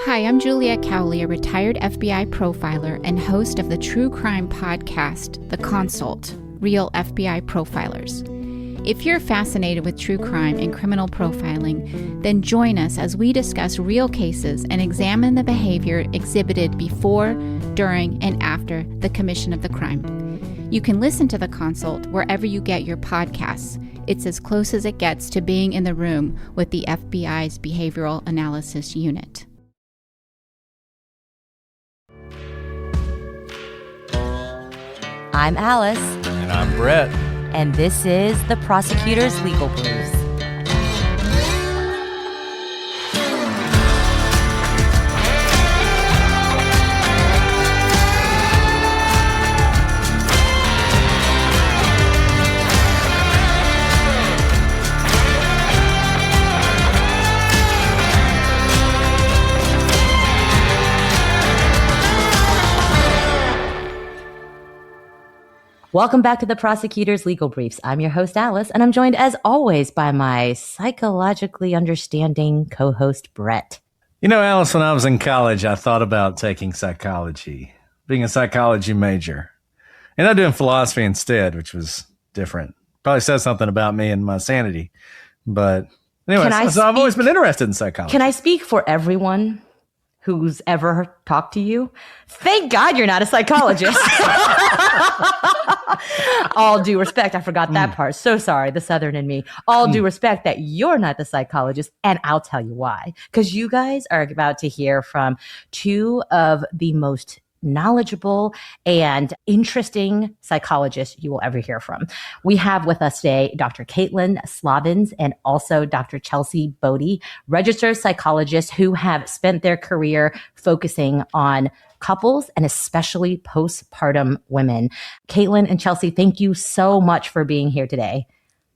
Hi, I'm Julia Cowley, a retired FBI profiler and host of the true crime podcast, The Consult, Real FBI Profilers. If you're fascinated with true crime and criminal profiling, then join us as we discuss real cases and examine the behavior exhibited before, during, and after the commission of the crime. You can listen to The Consult wherever you get your podcasts. It's as close as it gets to being in the room with the FBI's Behavioral Analysis Unit. I'm Alice. And I'm Brett. And this is the Prosecutors' Legal Briefs. Welcome back to the Prosecutors' Legal Briefs. I'm your host, Alice, and I'm joined, as always, by my psychologically understanding co-host, Brett. You know, Alice, when I was in college, I thought about taking psychology, being a psychology major. And I'm doing philosophy instead, which was different. Probably says something about me and my sanity. But anyway, so I've always been interested in psychology. Can I speak for everyone who's ever talked to you? Thank God you're not a psychologist. All due respect. I forgot that part. So sorry, the Southern in me. All due respect that you're not the psychologist. And I'll tell you why. Because you guys are about to hear from two of the most knowledgeable and interesting psychologists you will ever hear from. We have with us today Dr. Caitlin Slavens and also Dr. Chelsea Bodie, registered psychologists who have spent their career focusing on couples and especially postpartum women. Caitlin and Chelsea, thank you so much for being here today.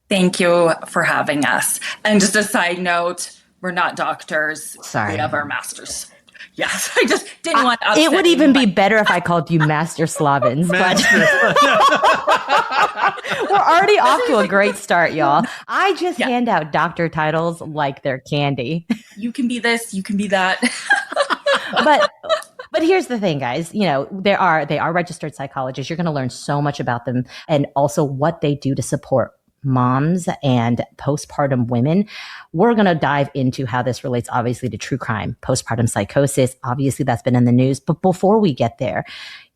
Thank you for having us. And just a side note, we're not doctors. Sorry. We have our masters. Yes, I just didn't want to upset It would even anyone. be better if I called you Master Slavens. But we're already off to a great start, y'all. I just hand out doctor titles like they're candy. You can be this, you can be that. But here's the thing, guys. You know, they are registered psychologists. You're going to learn so much about them and also what they do to support moms and postpartum women. We're going to dive into how this relates, obviously, to true crime, postpartum psychosis. Obviously, that's been in the news. But before we get there,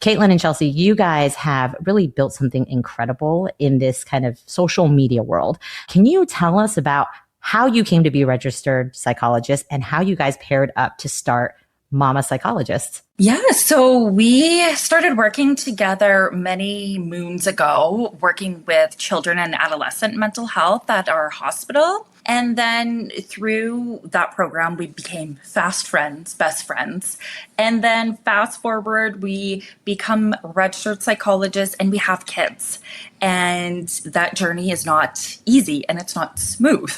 Caitlin and Chelsea, you guys have really built something incredible in this kind of social media world. Can you tell us about how you came to be registered psychologists and how you guys paired up to start Mama Psychologists? Yeah, so we started working together many moons ago, working with children and adolescent mental health at our hospital. And then through that program, we became fast friends, best friends. And then fast forward, we become registered psychologists and we have kids. And that journey is not easy and it's not smooth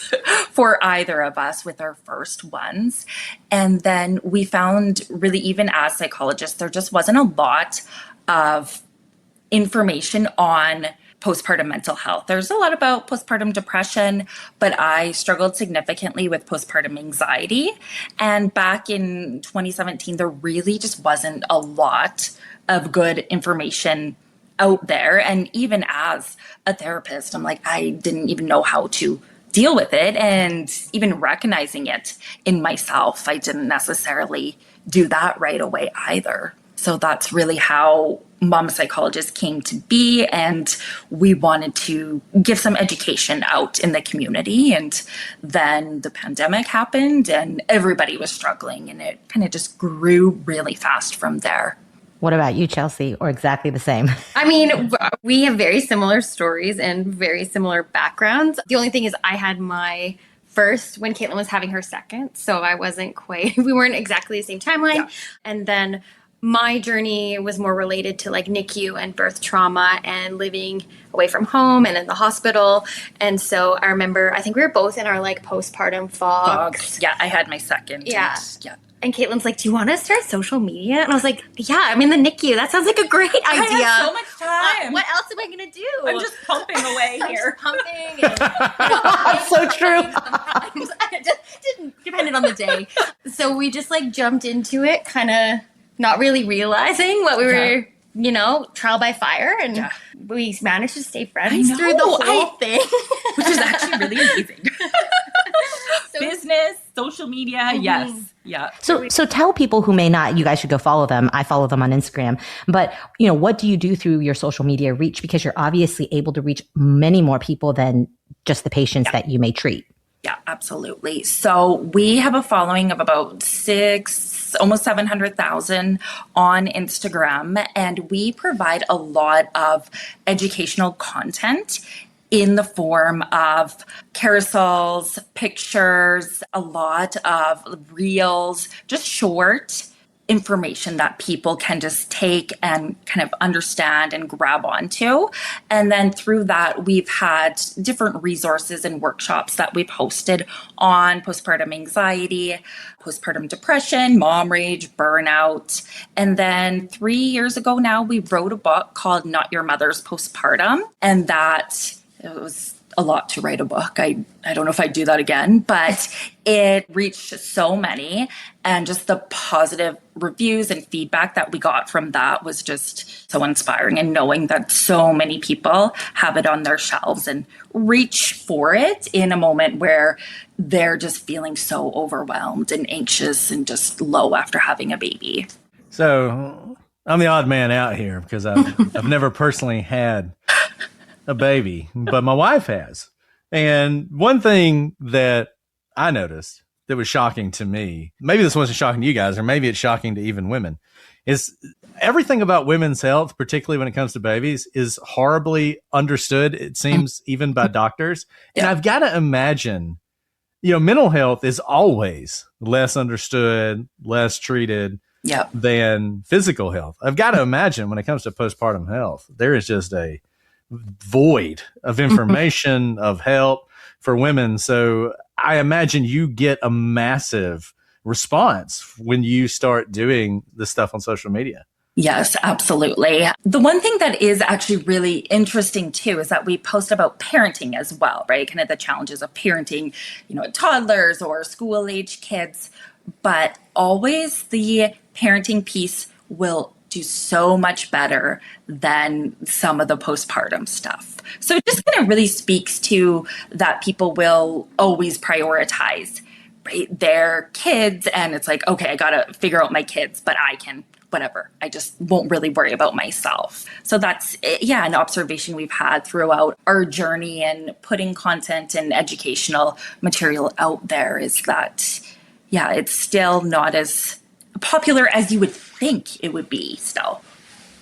for either of us with our first ones. And then we found really, even as psychologists, there just wasn't a lot of information on postpartum mental health. There's a lot about postpartum depression, but I struggled significantly with postpartum anxiety. And back in 2017, there really just wasn't a lot of good information out there. And even as a therapist, I'm like, I didn't even know how to deal with it. And even recognizing it in myself, I didn't necessarily do that right away either. So that's really how Mama Psychologists came to be. And we wanted to give some education out in the community. And then the pandemic happened and everybody was struggling. And it kind of just grew really fast from there. What about you, Chelsea, or exactly the same? I mean, we have very similar stories and very similar backgrounds. The only thing is I had my first when Caitlin was having her second. So I wasn't we weren't exactly the same timeline. Yeah. And then my journey was more related to like NICU and birth trauma and living away from home and in the hospital. And so I remember, I think we were both in our like postpartum fog. Yeah, I had my second. Yeah. And Caitlin's like, do you want to start social media? And I was like, yeah, I'm in the NICU. That sounds like a great idea. I have so much time. What else am I going to do? I'm just pumping away here. Pumping. And, So true. Sometimes it just depended on the day. So we just like jumped into it, kind of not really realizing what we were, trial by fire. And we managed to stay friends through the whole thing. Which is actually really amazing. So, Business, social media, yes. Yeah. So tell people who may not, you guys should go follow them. I follow them on Instagram. But, what do you do through your social media reach? Because you're obviously able to reach many more people than just the patients that you may treat. Yeah, absolutely. So we have a following of about almost 700,000 on Instagram, and we provide a lot of educational content in the form of carousels, pictures, a lot of reels, just short information that people can just take and kind of understand and grab onto. And then through that, we've had different resources and workshops that we've hosted on postpartum anxiety, postpartum depression, mom rage, burnout. And then 3 years ago now, we wrote a book called Not Your Mother's Postpartum. And it was a lot to write a book. I don't know if I'd do that again, but it reached so many, and just the positive reviews and feedback that we got from that was just so inspiring, and knowing that so many people have it on their shelves and reach for it in a moment where they're just feeling so overwhelmed and anxious and just low after having a baby. So I'm the odd man out here because I've never personally had a baby, but my wife has. And one thing that I noticed that was shocking to me, maybe this wasn't shocking to you guys, or maybe it's shocking to even women, is everything about women's health, particularly when it comes to babies, is horribly understood, it seems, even by doctors. And I've got to imagine, mental health is always less understood, less treated than physical health. I've got to imagine when it comes to postpartum health, there is just a void of information, of help for women. So I imagine you get a massive response when you start doing this stuff on social media. Yes, absolutely. The one thing that is actually really interesting too is that we post about parenting as well, right? Kind of the challenges of parenting, toddlers or school age kids, but always the parenting piece will do so much better than some of the postpartum stuff. So it just kind of really speaks to that people will always prioritize, right, their kids. And it's like, okay, I got to figure out my kids, but I can, whatever. I just won't really worry about myself. So that's, an observation we've had throughout our journey and putting content and educational material out there is that, it's still not as popular as you would think it would be still.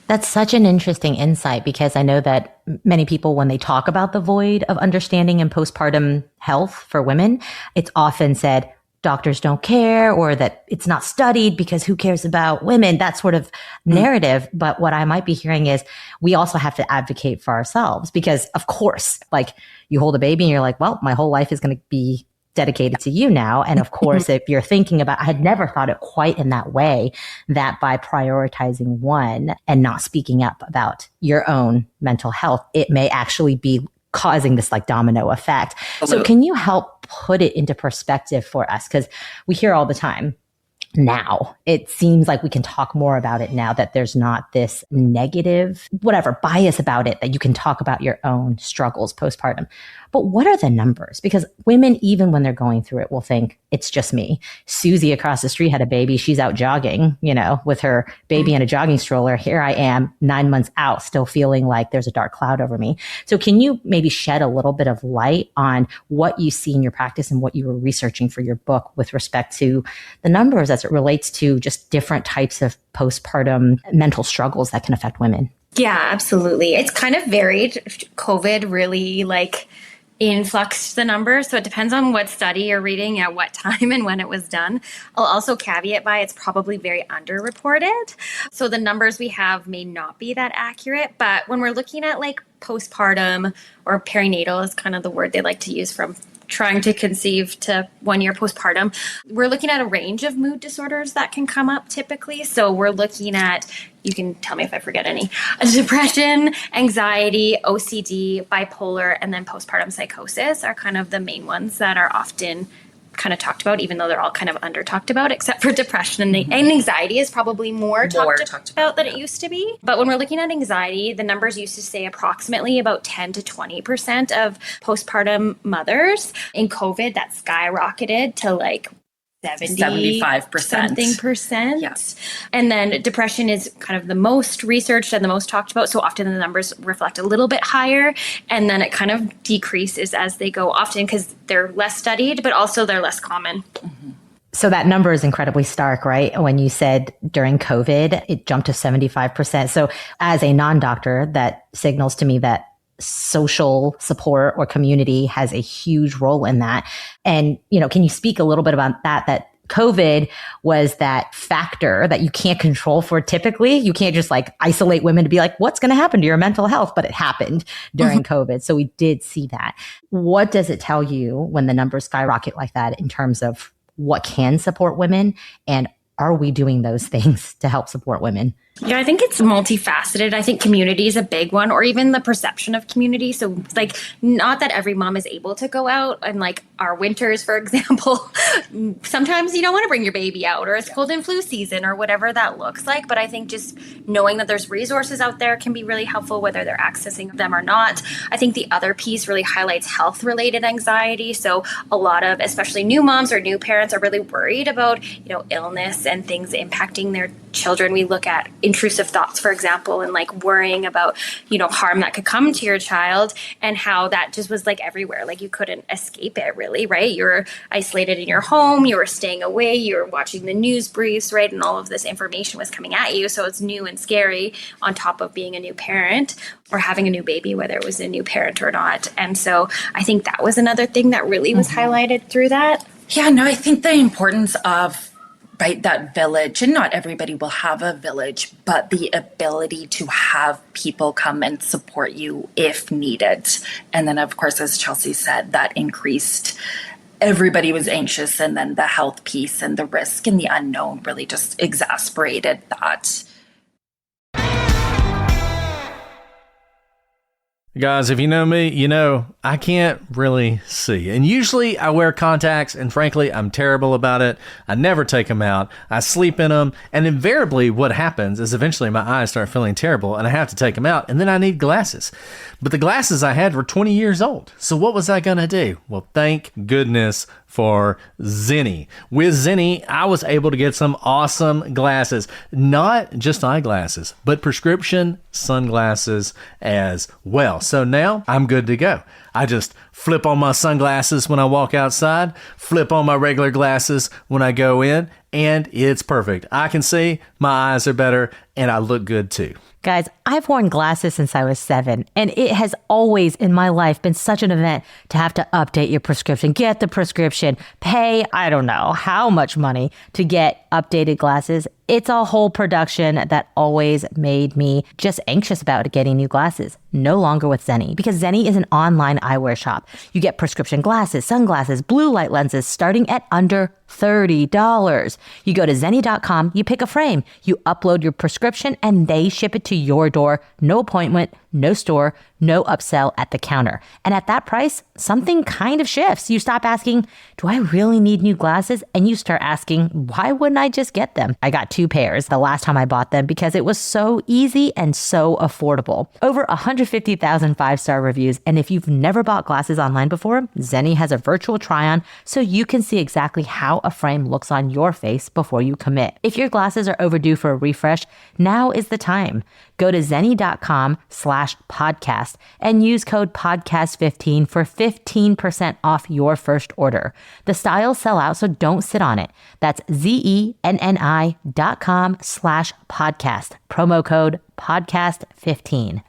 That's such an interesting insight, because I know that many people, when they talk about the void of understanding in postpartum health for women, it's often said doctors don't care, or that it's not studied because who cares about women, that sort of narrative. But what I might be hearing is we also have to advocate for ourselves, because of course, like, you hold a baby and you're like, well, my whole life is going to be dedicated to you now. And of course, if you're thinking about, I had never thought it quite in that way, that by prioritizing one and not speaking up about your own mental health, it may actually be causing this like domino effect. So can you help put it into perspective for us? Because we hear all the time, now it seems like we can talk more about it now that there's not this negative, bias about it, that you can talk about your own struggles postpartum. But what are the numbers? Because women, even when they're going through it, will think it's just me. Susie across the street had a baby. She's out jogging, with her baby in a jogging stroller. Here I am 9 months out, still feeling like there's a dark cloud over me. So can you maybe shed a little bit of light on what you see in your practice and what you were researching for your book with respect to the numbers as it relates to just different types of postpartum mental struggles that can affect women? Yeah, absolutely. It's kind of varied. COVID really influxed the numbers. So it depends on what study you're reading at what time and when it was done. I'll also caveat by it's probably very underreported. So the numbers we have may not be that accurate. But when we're looking at postpartum, or perinatal is kind of the word they like to use from trying to conceive to 1 year postpartum. We're looking at a range of mood disorders that can come up typically. So we're looking at, you can tell me if I forget any, depression, anxiety, OCD, bipolar, and then postpartum psychosis are kind of the main ones that are often kind of talked about, even though they're all kind of under talked about, except for depression and anxiety is probably more talked about than it used to be. But when we're looking at anxiety, the numbers used to say approximately about 10 to 20% of postpartum mothers. In COVID, that skyrocketed to like 75% something percent. Yeah. And then depression is kind of the most researched and the most talked about. So often the numbers reflect a little bit higher, and then it kind of decreases as they go, often because they're less studied, but also they're less common. So that number is incredibly stark, right? When you said during COVID, it jumped to 75%. So as a non-doctor, that signals to me that social support or community has a huge role in that. And, can you speak a little bit about that COVID was that factor that you can't control for typically? You can't just like isolate women to be like, what's going to happen to your mental health? But it happened during COVID. So we did see that. What does it tell you when the numbers skyrocket like that in terms of what can support women? And are we doing those things to help support women? Yeah, I think it's multifaceted. I think community is a big one, or even the perception of community. So like, not that every mom is able to go out, and like our winters, for example, sometimes you don't want to bring your baby out, or it's cold and flu season, or whatever that looks like. But I think just knowing that there's resources out there can be really helpful, whether they're accessing them or not. I think the other piece really highlights health-related anxiety. So a lot of, especially new moms or new parents, are really worried about, illness and things impacting their children. We look at intrusive thoughts, for example, and like worrying about, harm that could come to your child, and how that just was like everywhere. Like you couldn't escape it really, right? You were isolated in your home, you were staying away, you were watching the news briefs, right? And all of this information was coming at you. So it's new and scary on top of being a new parent or having a new baby, whether it was a new parent or not. And so I think that was another thing that really was highlighted through that. Yeah, no, I think the importance of that village, and not everybody will have a village, but the ability to have people come and support you if needed. And then, of course, as Chelsea said, that increased, everybody was anxious, and then the health piece and the risk and the unknown really just exasperated that. Guys, if you know me, I can't really see. And usually I wear contacts, and frankly, I'm terrible about it. I never take them out. I sleep in them. And invariably what happens is eventually my eyes start feeling terrible and I have to take them out, and then I need glasses. But the glasses I had were 20 years old. So what was I going to do? Well, thank goodness for Zenni. With Zenni, I was able to get some awesome glasses, not just eyeglasses, but prescription sunglasses as well. So now I'm good to go. I just flip on my sunglasses when I walk outside, flip on my regular glasses when I go in, and it's perfect. I can see, my eyes are better, and I look good too. Guys, I've worn glasses since I was 7, and it has always in my life been such an event to have to update your prescription, get the prescription, pay, I don't know how much money to get updated glasses. It's a whole production that always made me just anxious about getting new glasses. No longer with Zenni, because Zenni is an online eyewear shop. You get prescription glasses, sunglasses, blue light lenses starting at under $30. You go to Zenni.com, you pick a frame, you upload your prescription, and they ship it to your door. No appointment, no store, no upsell at the counter. And at that price, something kind of shifts. You stop asking, do I really need new glasses? And you start asking, why wouldn't I just get them? I got 2 pairs the last time I bought them because it was so easy and so affordable. Over 150,000 5-star reviews. And if you've never bought glasses online before, Zenni has a virtual try-on so you can see exactly how a frame looks on your face before you commit. If your glasses are overdue for a refresh, now is the time. Go to Zenni.com/podcast and use code podcast15 for 15% off your first order. The styles sell out, so don't sit on it. That's ZENNI.com/podcast. Promo code podcast15.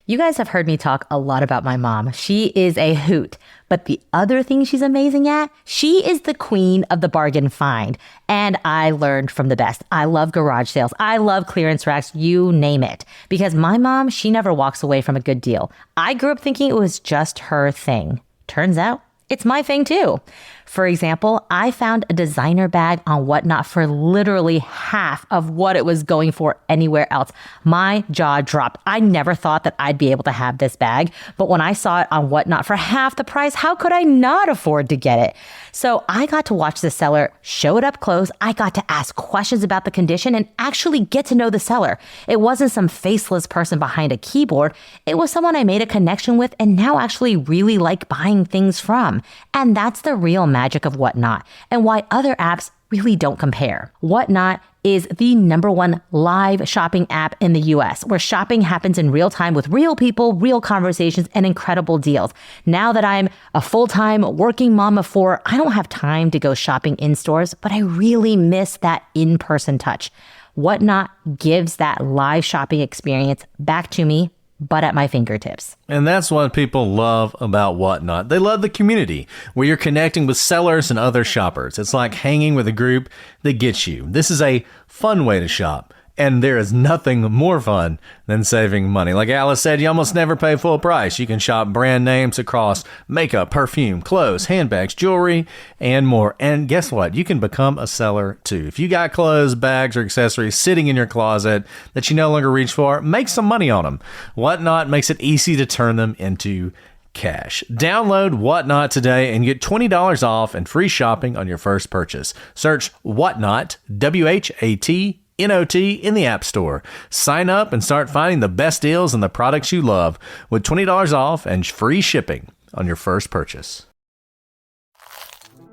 You guys have heard me talk a lot about my mom. She is a hoot. But the other thing she's amazing at, she is the queen of the bargain find. And I learned from the best. I love garage sales. I love clearance racks, you name it. Because my mom, she never walks away from a good deal. I grew up thinking it was just her thing. Turns out, It's my thing too. For example, I found a designer bag on Whatnot for literally half of what it was going for anywhere else. My jaw dropped. I never thought that I'd be able to have this bag, but when I saw it on Whatnot for half the price, how could I not afford to get it? So I got to watch the seller show it up close. I got to ask questions about the condition and actually get to know the seller. It wasn't some faceless person behind a keyboard. It was someone I made a connection with and now actually really like buying things from. And that's the real magic of Whatnot and why other apps really don't compare. Whatnot is the #1 live shopping app in the US, where shopping happens in real time with real people, real conversations, and incredible deals. Now that I'm a full-time working mom of 4, I don't have time to go shopping in stores, but I really miss that in-person touch. Whatnot gives that live shopping experience back to me, but at my fingertips. And that's what people love about Whatnot. They love the community where you're connecting with sellers and other shoppers. It's like hanging with a group that gets you. This is a fun way to shop. And there is nothing more fun than saving money. Like Alice said, you almost never pay full price. You can shop brand names across makeup, perfume, clothes, handbags, jewelry, and more. And guess what? You can become a seller too. If you got clothes, bags, or accessories sitting in your closet that you no longer reach for, make some money on them. Whatnot makes it easy to turn them into cash. Download Whatnot today and get $20 off and free shopping on your first purchase. Search Whatnot, WHATNOT, in the App Store. Sign up and start finding the best deals on the products you love with $20 off and free shipping on your first purchase.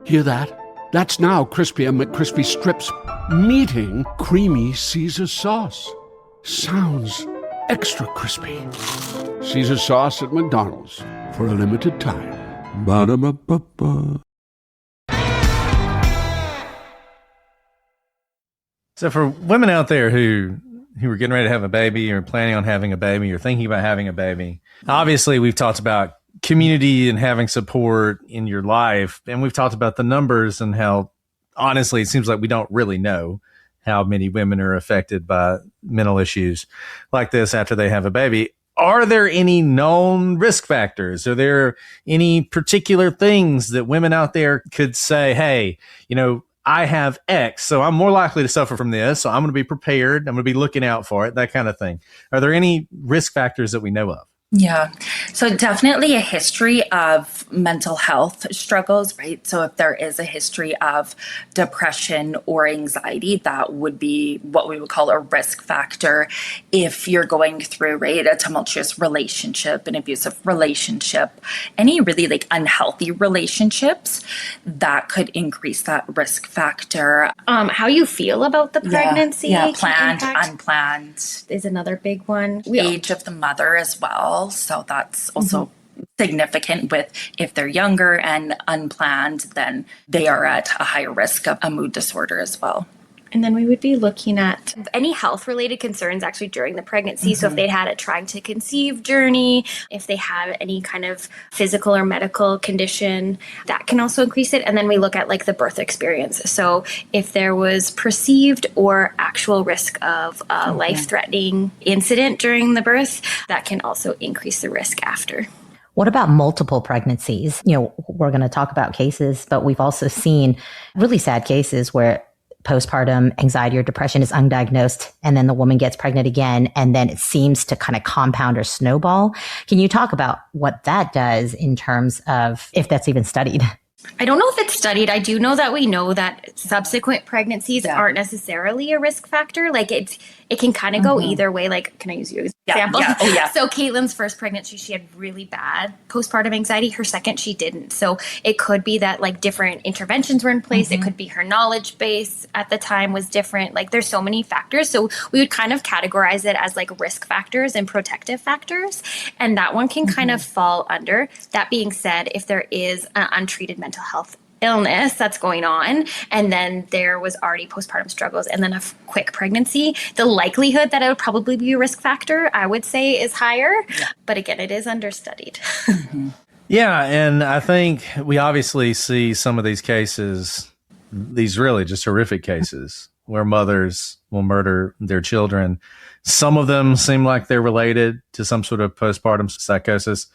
Hear that? That's now Crispy and McCrispy strips meeting Creamy Caesar sauce. Sounds extra crispy. Caesar sauce at McDonald's for a limited time. Ba-da-ba-ba-ba. So for women out there who are getting ready to have a baby or planning on having a baby or thinking about having a baby, obviously we've talked about community and having support in your life. And we've talked about the numbers and how, honestly, it seems like we don't really know how many women are affected by mental issues like this after they have a baby. Are there any known risk factors? Are there any particular things that women out there could say, hey, I have X, so I'm more likely to suffer from this, so I'm going to be prepared. I'm going to be looking out for it, that kind of thing. Are there any risk factors that we know of? Yeah. So definitely a history of mental health struggles, right? So if there is a history of depression or anxiety, that would be what we would call a risk factor. If you're going through, right, a tumultuous relationship, an abusive relationship, any really like unhealthy relationships, that could increase that risk factor. How you feel about the pregnancy? Yeah, planned, unplanned. Is another big one. Age of the mother as well. So that's also significant with if they're younger and unplanned, then they are at a higher risk of a mood disorder as well. And then we would be looking at any health-related concerns actually during the pregnancy. So if they'd had a trying to conceive journey, if they had any kind of physical or medical condition, that can also increase it. And then we look at like the birth experience. So if there was perceived or actual risk of a life-threatening incident during the birth, that can also increase the risk after. What about multiple pregnancies? We're going to talk about cases, but we've also seen really sad cases where postpartum anxiety or depression is undiagnosed, and then the woman gets pregnant again, and then it seems to kind of compound or snowball. Can you talk about what that does in terms of if that's even studied? I don't know if it's studied. I do know that we know that subsequent pregnancies aren't necessarily a risk factor. Like it can kind of go either way. Like, can I use you as an example? Yeah. Oh, yeah. So Caitlin's first pregnancy, she had really bad postpartum anxiety. Her second, she didn't. So it could be that like different interventions were in place. It could be her knowledge base at the time was different. Like there's so many factors. So we would kind of categorize it as like risk factors and protective factors. And that one can kind of fall under. That being said, if there is an untreated mental health illness that's going on, and then there was already postpartum struggles and then a quick pregnancy, the likelihood that it would probably be a risk factor, I would say, is higher. Yeah. But again, it is understudied. Yeah, and I think we obviously see some of these cases, these really just horrific cases where mothers will murder their children. Some of them seem like they're related to some sort of postpartum psychosis.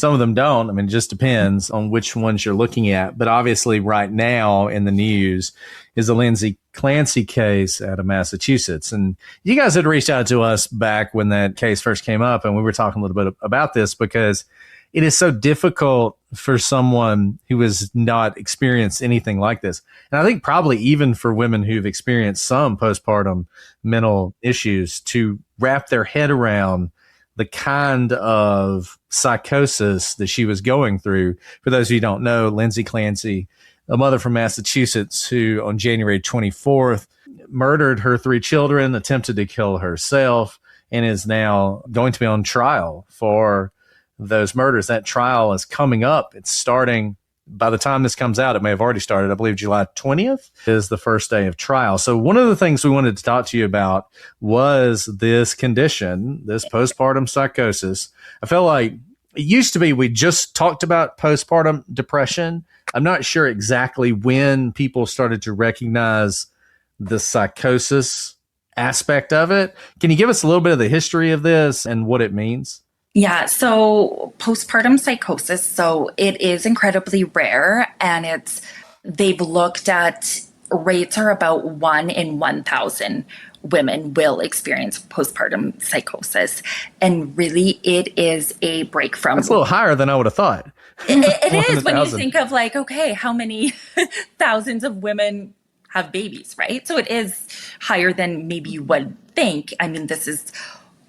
Some of them don't. I mean, it just depends on which ones you're looking at. But obviously right now in the news is the Lindsay Clancy case out of Massachusetts. And you guys had reached out to us back when that case first came up, and we were talking a little bit about this because it is so difficult for someone who has not experienced anything like this. And I think probably even for women who've experienced some postpartum mental issues to wrap their head around the kind of psychosis that she was going through. For those of you who don't know, Lindsay Clancy, a mother from Massachusetts who on January 24th murdered her 3 children, attempted to kill herself, and is now going to be on trial for those murders. That trial is coming up. It's starting by the time this comes out. It may have already started. I believe July 20th is the first day of trial. So one of the things we wanted to talk to you about was this condition, this postpartum psychosis. I felt like it used to be we just talked about postpartum depression. I'm not sure exactly when people started to recognize the psychosis aspect of it. Can you give us a little bit of the history of this and what it means? Yeah, so postpartum psychosis, so it is incredibly rare, and they've looked at rates are about 1 in 1,000 women will experience postpartum psychosis. And really it is a break from... That's a little higher than I would have thought. It is when you think of like, okay, how many thousands of women have babies, right? So it is higher than maybe you would think. I mean, this is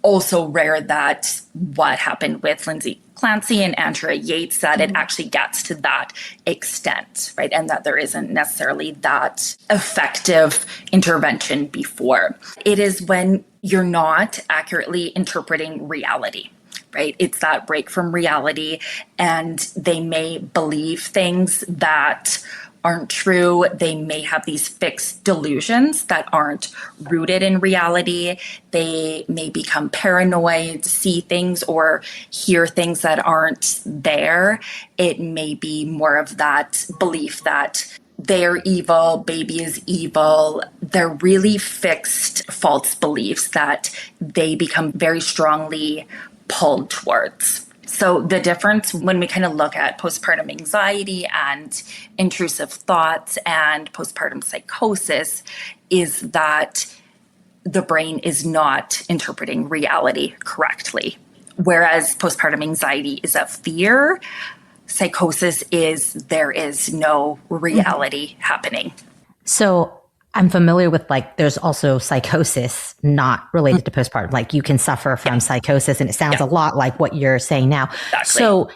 also rare that what happened with Lindsay Clancy and Andrea Yates, that it actually gets to that extent, right? And that there isn't necessarily that effective intervention before. It is when you're not accurately interpreting reality, right? It's that break from reality, and they may believe things that aren't true. They may have these fixed delusions that aren't rooted in reality. They may become paranoid, see things or hear things that aren't there. It may be more of that belief that they're evil, baby is evil. They're really fixed false beliefs that they become very strongly pulled towards. So the difference when we kind of look at postpartum anxiety and intrusive thoughts and postpartum psychosis is that the brain is not interpreting reality correctly. Whereas postpartum anxiety is a fear, psychosis is there is no reality happening. So I'm familiar with there's also psychosis not related to postpartum. Like you can suffer from psychosis, and it sounds a lot like what you're saying now. Exactly. So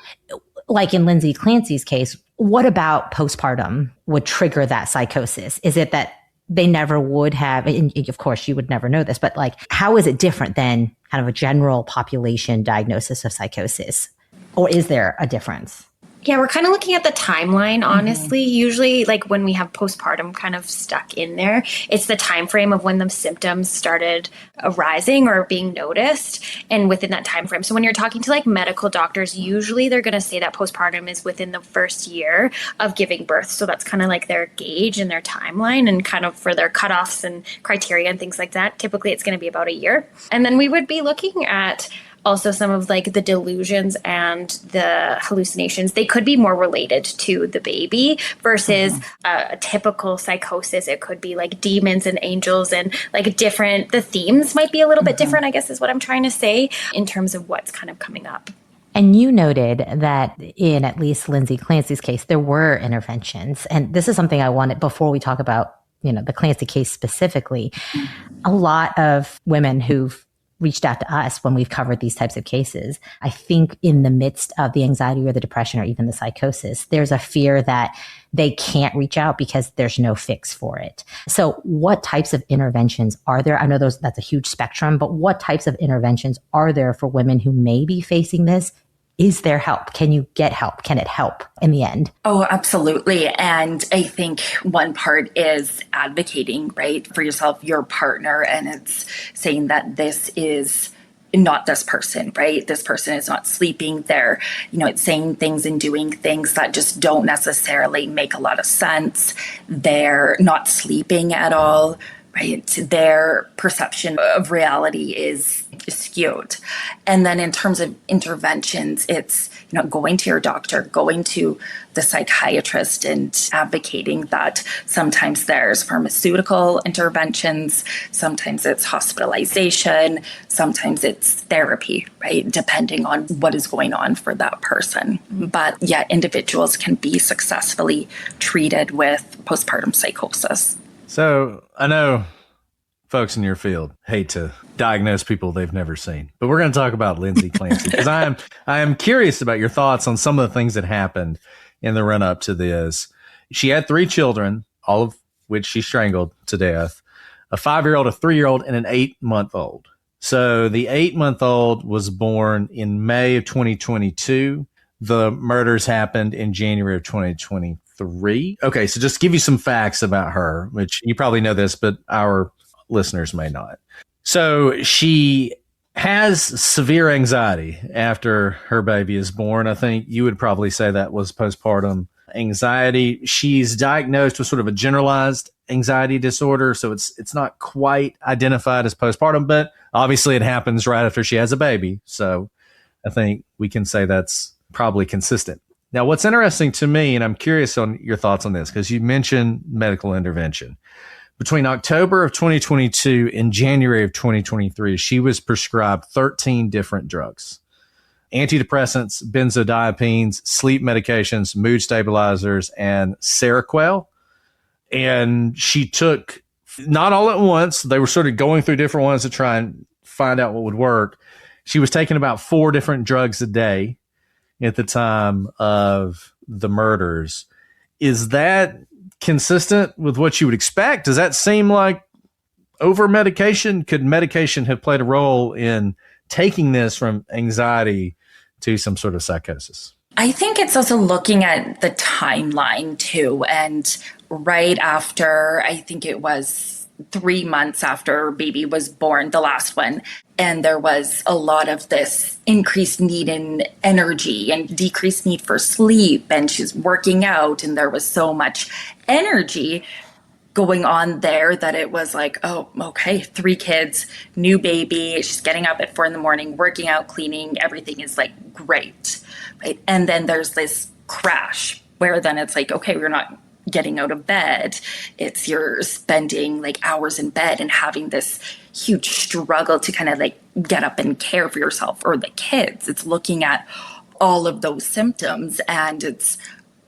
like in Lindsay Clancy's case, what about postpartum would trigger that psychosis? Is it that they never would have, and of course you would never know this, but how is it different than kind of a general population diagnosis of psychosis? Or is there a difference? Yeah, we're kind of looking at the timeline, honestly. Usually, when we have postpartum kind of stuck in there, it's the time frame of when the symptoms started arising or being noticed, and within that time frame. So when you're talking to medical doctors, usually they're going to say that postpartum is within the first year of giving birth. So that's kind of their gauge and their timeline, and kind of for their cutoffs and criteria and things like that. Typically, it's going to be about a year. And then we would be looking at also some of the delusions and the hallucinations. They could be more related to the baby versus a typical psychosis. It could be demons and angels and different, the themes might be a little bit different, I guess is what I'm trying to say in terms of what's kind of coming up. And you noted that in at least Lindsay Clancy's case, there were interventions. And this is something I wanted, before we talk about, the Clancy case specifically, a lot of women who've reached out to us when we've covered these types of cases, I think in the midst of the anxiety or the depression or even the psychosis, there's a fear that they can't reach out because there's no fix for it. So what types of interventions are there? I know that's a huge spectrum, but what types of interventions are there for women who may be facing this? Is there help? Can you get help? Can it help in the end? Oh, absolutely. And I think one part is advocating, right, for yourself, your partner, and it's saying that this is not this person, right? This person is not sleeping. They're, it's saying things and doing things that just don't necessarily make a lot of sense. They're not sleeping at all. right? Their perception of reality is skewed. And then in terms of interventions, it's, going to your doctor, going to the psychiatrist and advocating that sometimes there's pharmaceutical interventions, sometimes it's hospitalization, sometimes it's therapy, right? Depending on what is going on for that person. But yeah, individuals can be successfully treated with postpartum psychosis. So I know folks in your field hate to diagnose people they've never seen, but we're going to talk about Lindsay Clancy because I am curious about your thoughts on some of the things that happened in the run up to this. She had 3 children, all of which she strangled to death, a 5-year-old, a 3-year-old, and an 8-month-old. So the 8-month-old was born in May of 2022. The murders happened in January of 2023. Okay, so just to give you some facts about her, which you probably know this, but our listeners may not. So she has severe anxiety after her baby is born. I think you would probably say that was postpartum anxiety. She's diagnosed with sort of a generalized anxiety disorder. So it's not quite identified as postpartum, but obviously it happens right after she has a baby. So I think we can say that's probably consistent. Now, what's interesting to me, and I'm curious on your thoughts on this, because you mentioned medical intervention. Between October of 2022 and January of 2023, she was prescribed 13 different drugs: antidepressants, benzodiazepines, sleep medications, mood stabilizers, and Seroquel. And she took, not all at once, they were sort of going through different ones to try and find out what would work. She was taking about 4 different drugs a day at the time of the murders. Is that consistent with what you would expect? Does that seem like over medication? Could medication have played a role in taking this from anxiety to some sort of psychosis? I think it's also looking at the timeline too. And right after, I think it was 3 months after baby was born, the last one, and there was a lot of this increased need in energy and decreased need for sleep, and she's working out, and there was so much energy going on there that it was like, oh, okay, 3 kids, new baby, she's getting up at 4 a.m, working out, cleaning, everything is like great, right? And then there's this crash where then it's like, okay, we're not getting out of bed. It's you're spending like hours in bed and having this huge struggle to kind of like get up and care for yourself or the kids. It's looking at all of those symptoms and it's,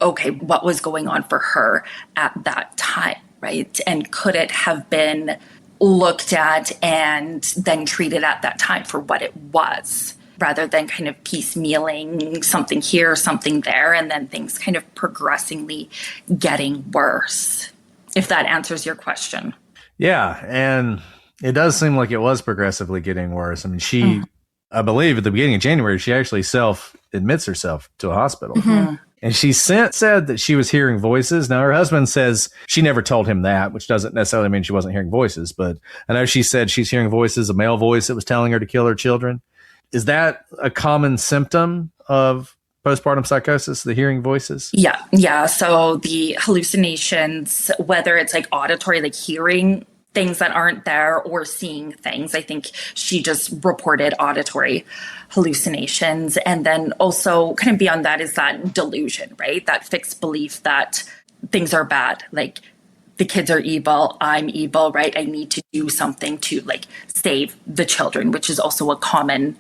okay, what was going on for her at that time, right? And could it have been looked at and then treated at that time for what it was, rather than kind of piecemealing something here, something there, and then things kind of progressively getting worse, if that answers your question. Yeah, and it does seem like it was progressively getting worse. I mean, I believe at the beginning of January, she actually self-admits herself to a hospital. Mm-hmm. And she said that she was hearing voices. Now, her husband says she never told him that, which doesn't necessarily mean she wasn't hearing voices. But I know she said she's hearing voices, a male voice that was telling her to kill her children. Is that a common symptom of postpartum psychosis, the hearing voices? Yeah. So the hallucinations, whether it's like auditory, like hearing things that aren't there or seeing things. I think she just reported auditory hallucinations. And then also kind of beyond that is that delusion, right? That fixed belief that things are bad. Like the kids are evil. I'm evil, right? I need to do something to like save the children, which is also a common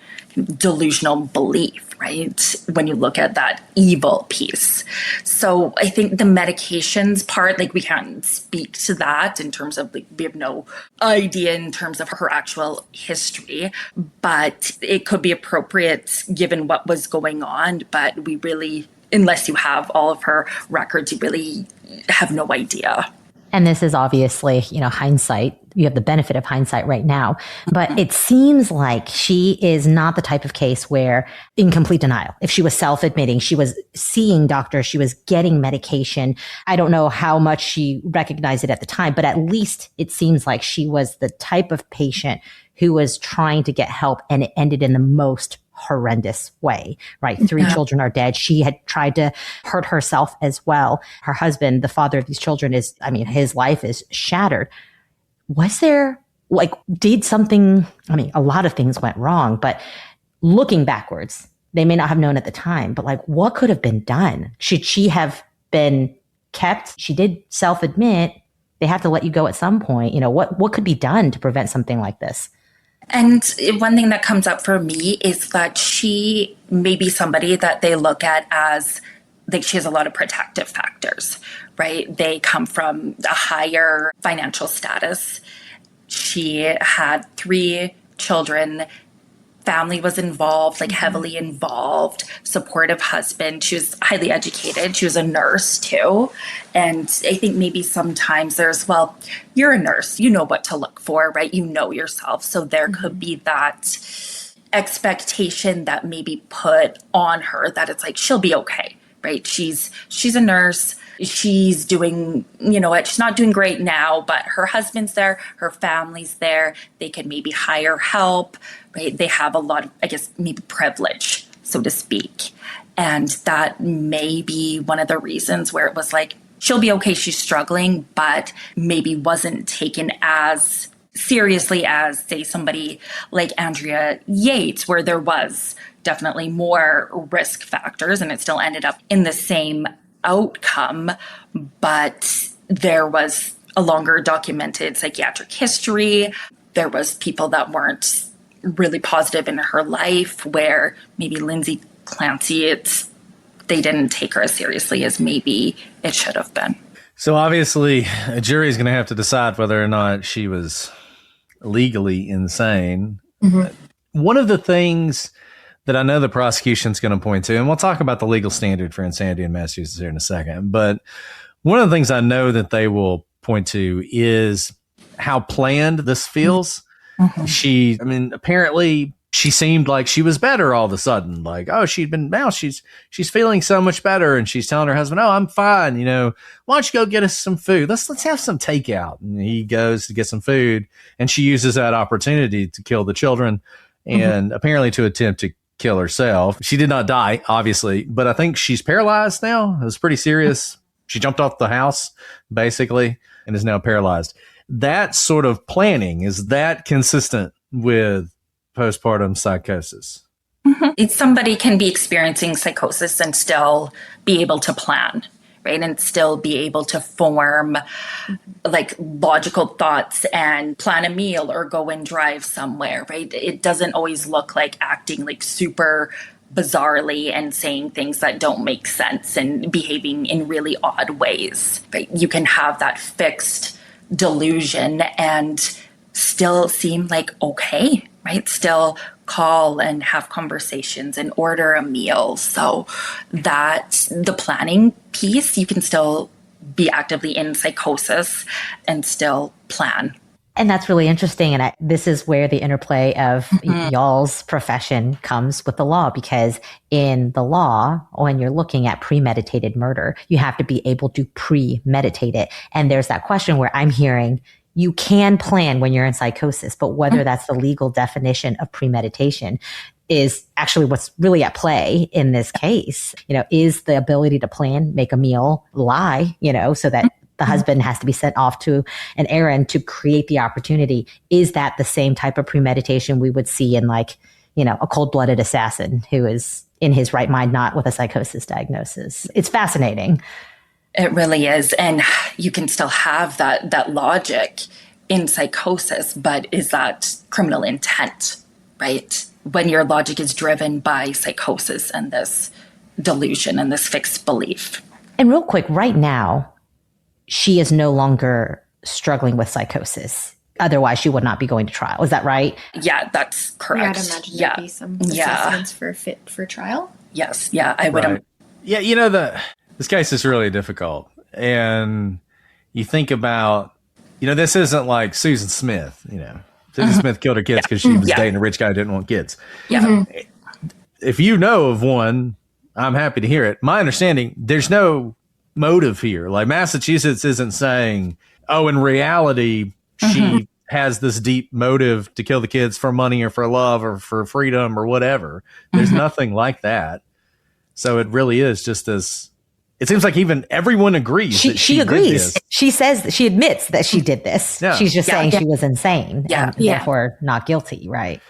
delusional belief, right? When you look at that evil piece. So I think the medications part, like we can't speak to that in terms of like, we have no idea in terms of her actual history, but it could be appropriate given what was going on. But we really, unless you have all of her records, you really have no idea. And this is obviously, hindsight. You have the benefit of hindsight right now. But it seems like she is not the type of case where in complete denial. If she was self-admitting, she was seeing doctors, she was getting medication. I don't know how much she recognized it at the time, but at least it seems like she was the type of patient who was trying to get help and it ended in the most horrendous way, right? 3 children are dead. She had tried to hurt herself as well. Her husband, the father of these children his life is shattered. Was there, like, did something, I mean, a lot of things went wrong, but looking backwards, they may not have known at the time, but like, what could have been done? Should she have been kept? She did self-admit. They have to let you go at some point. You know, what could be done to prevent something like this? And one thing that comes up for me is that she may be somebody that they look at as, like, she has a lot of protective factors, right? They come from a higher financial status. She had 3 children. Family was involved, like heavily involved, supportive husband. She was highly educated. She was a nurse too. And I think maybe sometimes there's, well, you're a nurse, you know what to look for, right? You know yourself. So there could be that expectation that maybe put on her that it's like, she'll be okay, right? She's a nurse. She's doing, you know what, she's not doing great now, but her husband's there, her family's there. They could maybe hire help, right? They have a lot of, I guess, maybe privilege, so to speak. And that may be one of the reasons where it was like, she'll be okay, she's struggling, but maybe wasn't taken as seriously as, say, somebody like Andrea Yates, where there was definitely more risk factors and it still ended up in the same outcome, but there was a longer documented psychiatric history. There was people that weren't really positive in her life, where maybe Lindsay Clancy, they didn't take her as seriously as maybe it should have been. So obviously a jury is going to have to decide whether or not she was legally insane. Mm-hmm. One of the things that I know the prosecution's going to point to, and we'll talk about the legal standard for insanity in Massachusetts here in a second, but one of the things I know that they will point to is how planned this feels. Mm-hmm. Apparently she seemed like she was better all of a sudden. Like, oh, she's feeling so much better. And she's telling her husband, oh, I'm fine. You know, why don't you go get us some food? Let's have some takeout. And he goes to get some food, and she uses that opportunity to kill the children and apparently to attempt to kill herself. She did not die, obviously, but I think she's paralyzed now. It was pretty serious. She jumped off the house, basically, and is now paralyzed. That sort of planning, is that consistent with postpartum psychosis? Somebody can be experiencing psychosis and still be able to plan, right? And still be able to form like logical thoughts and plan a meal or go and drive somewhere, right? It doesn't always look like acting like super bizarrely and saying things that don't make sense and behaving in really odd ways, right? You can have that fixed delusion and still seem like okay, right? Still call and have conversations and order a meal. So that the planning piece, you can still be actively in psychosis and still plan. And that's really interesting. And this is where the interplay of y'all's profession comes with the law, because in the law, when you're looking at premeditated murder, you have to be able to premeditate it. And there's that question where I'm hearing you can plan when you're in psychosis, but whether that's the legal definition of premeditation is actually what's really at play in this case. You know, is the ability to plan, make a meal, lie, you know, so that the husband has to be sent off to an errand to create the opportunity. Is that the same type of premeditation we would see in, like, you know, a cold-blooded assassin who is in his right mind, not with a psychosis diagnosis? It's fascinating. It really is. And you can still have that logic in psychosis, but is that criminal intent, right? When your logic is driven by psychosis and this delusion and this fixed belief. And real quick, right now, she is no longer struggling with psychosis. Otherwise, she would not be going to trial. Is that right? Yeah, that's correct. I'd imagine there'd be some assessments for fit for trial. Yes. Yeah, I would. Right. Yeah, you know, this case is really difficult. And you think about, you know, this isn't like Susan Smith, you know. Susan Smith killed her kids because she was dating a rich guy who didn't want kids. Yeah. If you know of one, I'm happy to hear it. My understanding, there's no motive here. Like, Massachusetts isn't saying, oh, in reality, she has this deep motive to kill the kids for money or for love or for freedom or whatever. There's nothing like that. So it really is just this it seems like even everyone agrees. She agrees. She says, she admits that she did this. Yeah. She's just saying she was insane and Yeah. therefore not guilty, right?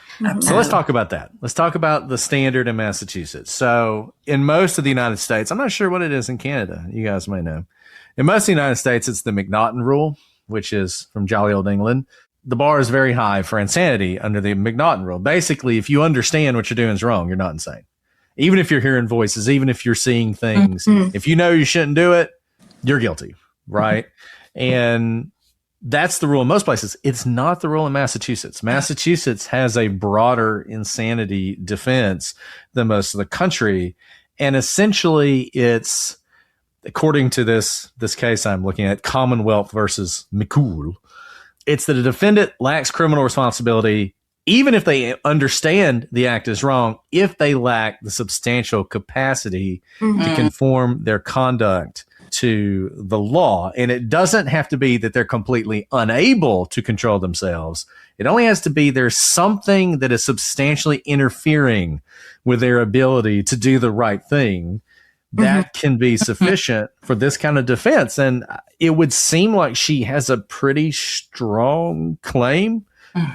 So let's talk about that. Let's talk about the standard in Massachusetts. So in most of the United States, I'm not sure what it is in Canada. You guys may know. In most of the United States, it's the McNaughton rule, which is from jolly old England. The bar is very high for insanity under the McNaughton rule. Basically, if you understand what you're doing is wrong, you're not insane. Even if you're hearing voices, even if you're seeing things, if you know you shouldn't do it, you're guilty, right? And that's the rule in most places. It's not the rule in Massachusetts. Massachusetts has a broader insanity defense than most of the country. And essentially, it's, according to this case I'm looking at, Commonwealth versus McCool, it's that a defendant lacks criminal responsibility even if they understand the act is wrong, if they lack the substantial capacity to conform their conduct to the law. And it doesn't have to be that they're completely unable to control themselves. It only has to be there's something that is substantially interfering with their ability to do the right thing. That can be sufficient for this kind of defense. And it would seem like she has a pretty strong claim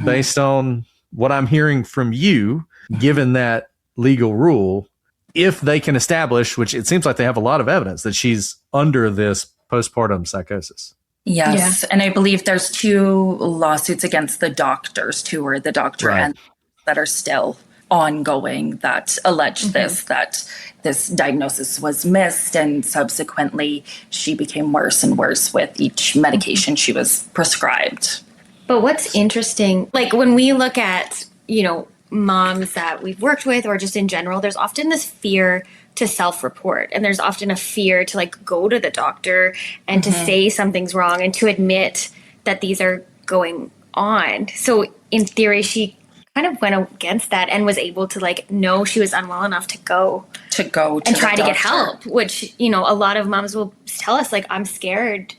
based on what I'm hearing from you, given that legal rule, if they can establish, which it seems like they have a lot of evidence, that she's under this postpartum psychosis. Yes. And I believe there's 2 lawsuits against the doctors too, or the doctor and that are still ongoing that allege that this diagnosis was missed, and subsequently she became worse and worse with each medication she was prescribed. But what's interesting, like when we look at, moms that we've worked with or just in general, there's often this fear to self-report, and there's often a fear to go to the doctor and to say something's wrong and to admit that these are going on. So in theory, she kind of went against that and was able to know she was unwell enough to go and try to get help, which, a lot of moms will tell us, I'm scared.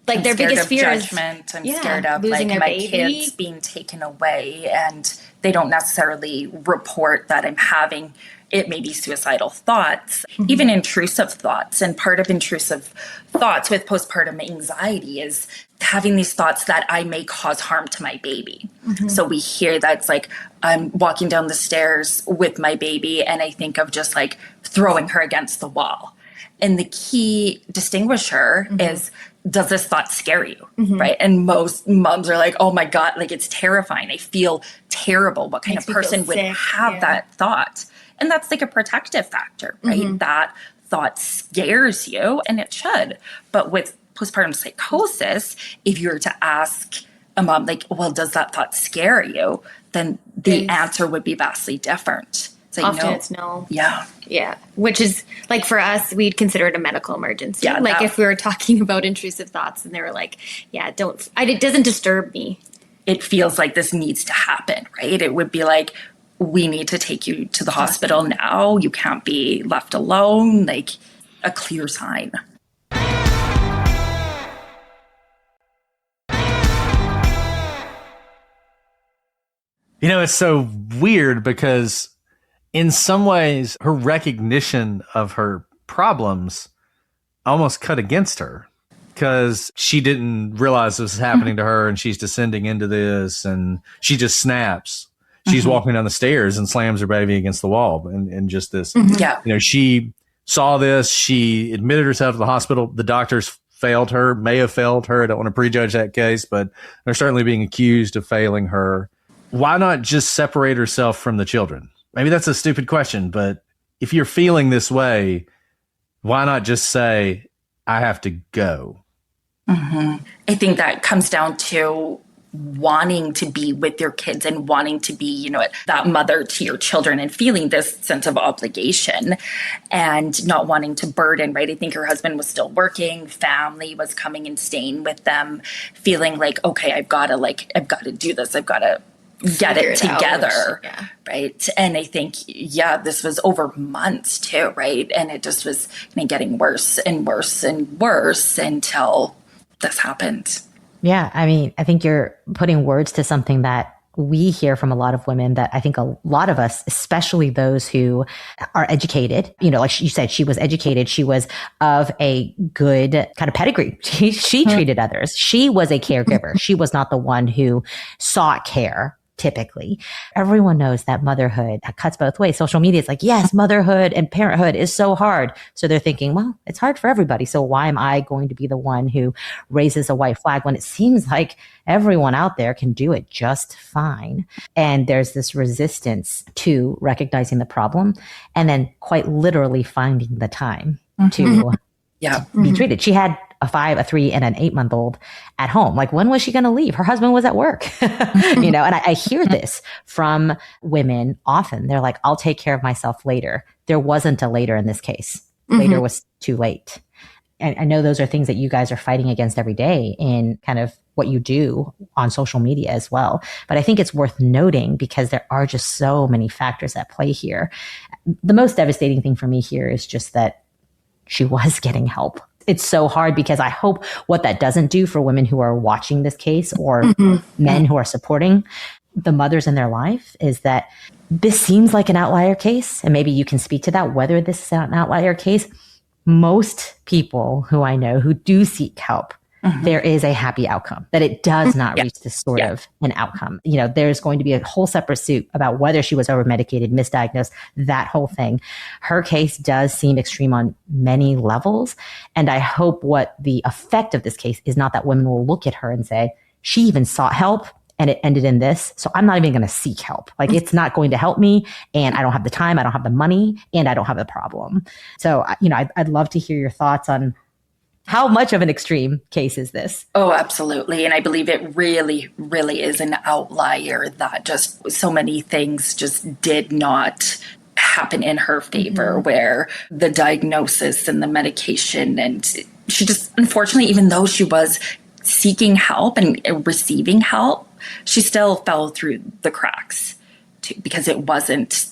Their biggest fear is judgment. I'm scared of losing my baby. kids being taken away, and they don't necessarily report that I'm having, it may be suicidal thoughts, even intrusive thoughts. And part of intrusive thoughts with postpartum anxiety is having these thoughts that I may cause harm to my baby. So we hear that it's I'm walking down the stairs with my baby and I think of just throwing her against the wall. And the key distinguisher is, does this thought scare you? Right? And most moms are oh my God, it's terrifying. I feel terrible. What kind of person would have that thought? And that's a protective factor, right? That thought scares you, and it should. But with postpartum psychosis, if you were to ask a mom, well, does that thought scare you? Then the answer would be vastly different. Often it's no. Yeah. Yeah. Which is for us, we'd consider it a medical emergency. Yeah, if we were talking about intrusive thoughts and they were it doesn't disturb me. It feels like this needs to happen, right? It would be we need to take you to the hospital now. You can't be left alone. A clear sign. It's so weird because in some ways, her recognition of her problems almost cut against her, because she didn't realize this was happening to her and she's descending into this, and she just snaps. She's walking down the stairs and slams her baby against the wall, and just this, she saw this. She admitted herself to the hospital. The doctors may have failed her. I don't want to prejudge that case, but they're certainly being accused of failing her. Why not just separate herself from the children? Maybe that's a stupid question, but if you're feeling this way, why not just say, I have to go? I think that comes down to wanting to be with your kids and wanting to be, that mother to your children, and feeling this sense of obligation and not wanting to burden, right? I think her husband was still working, family was coming and staying with them, feeling okay, I've got to do this. I've got to get it together, right? And I think, this was over months too, right? And it just was getting worse and worse and worse until this happened. Yeah. I mean, I think you're putting words to something that we hear from a lot of women that I think a lot of us, especially those who are educated, like you said, she was educated. She was of a good kind of pedigree. She treated others. She was a caregiver. She was not the one who sought care. Typically, everyone knows that motherhood cuts both ways. Social media is like, yes, motherhood and parenthood is so hard. So they're thinking, well, it's hard for everybody. So why am I going to be the one who raises a white flag when it seems like everyone out there can do it just fine? And there's this resistance to recognizing the problem and then quite literally finding the time to be treated. She had a 5, a 3, and an 8-month-old at home. Like, when was she going to leave? Her husband was at work, and I hear this from women often. They're like, I'll take care of myself later. There wasn't a later in this case. Later was too late. And I know those are things that you guys are fighting against every day in kind of what you do on social media as well. But I think it's worth noting because there are just so many factors at play here. The most devastating thing for me here is just that she was getting help. It's so hard because I hope what that doesn't do for women who are watching this case or men who are supporting the mothers in their life is that this seems like an outlier case. And maybe you can speak to that, whether this is an outlier case. Most people who I know who do seek help, there is a happy outcome, that it does not reach this sort of an outcome. There's going to be a whole separate suit about whether she was over-medicated, misdiagnosed, that whole thing. Her case does seem extreme on many levels. And I hope what the effect of this case is not that women will look at her and say, she even sought help and it ended in this. So I'm not even going to seek help. Like, it's not going to help me. And I don't have the time. I don't have the money, and I don't have the problem. So, I'd love to hear your thoughts on how much of an extreme case is this? Oh, absolutely. And I believe it really, really is an outlier that just so many things just did not happen in her favor, where the diagnosis and the medication, and she just, unfortunately, even though she was seeking help and receiving help, she still fell through the cracks because it wasn't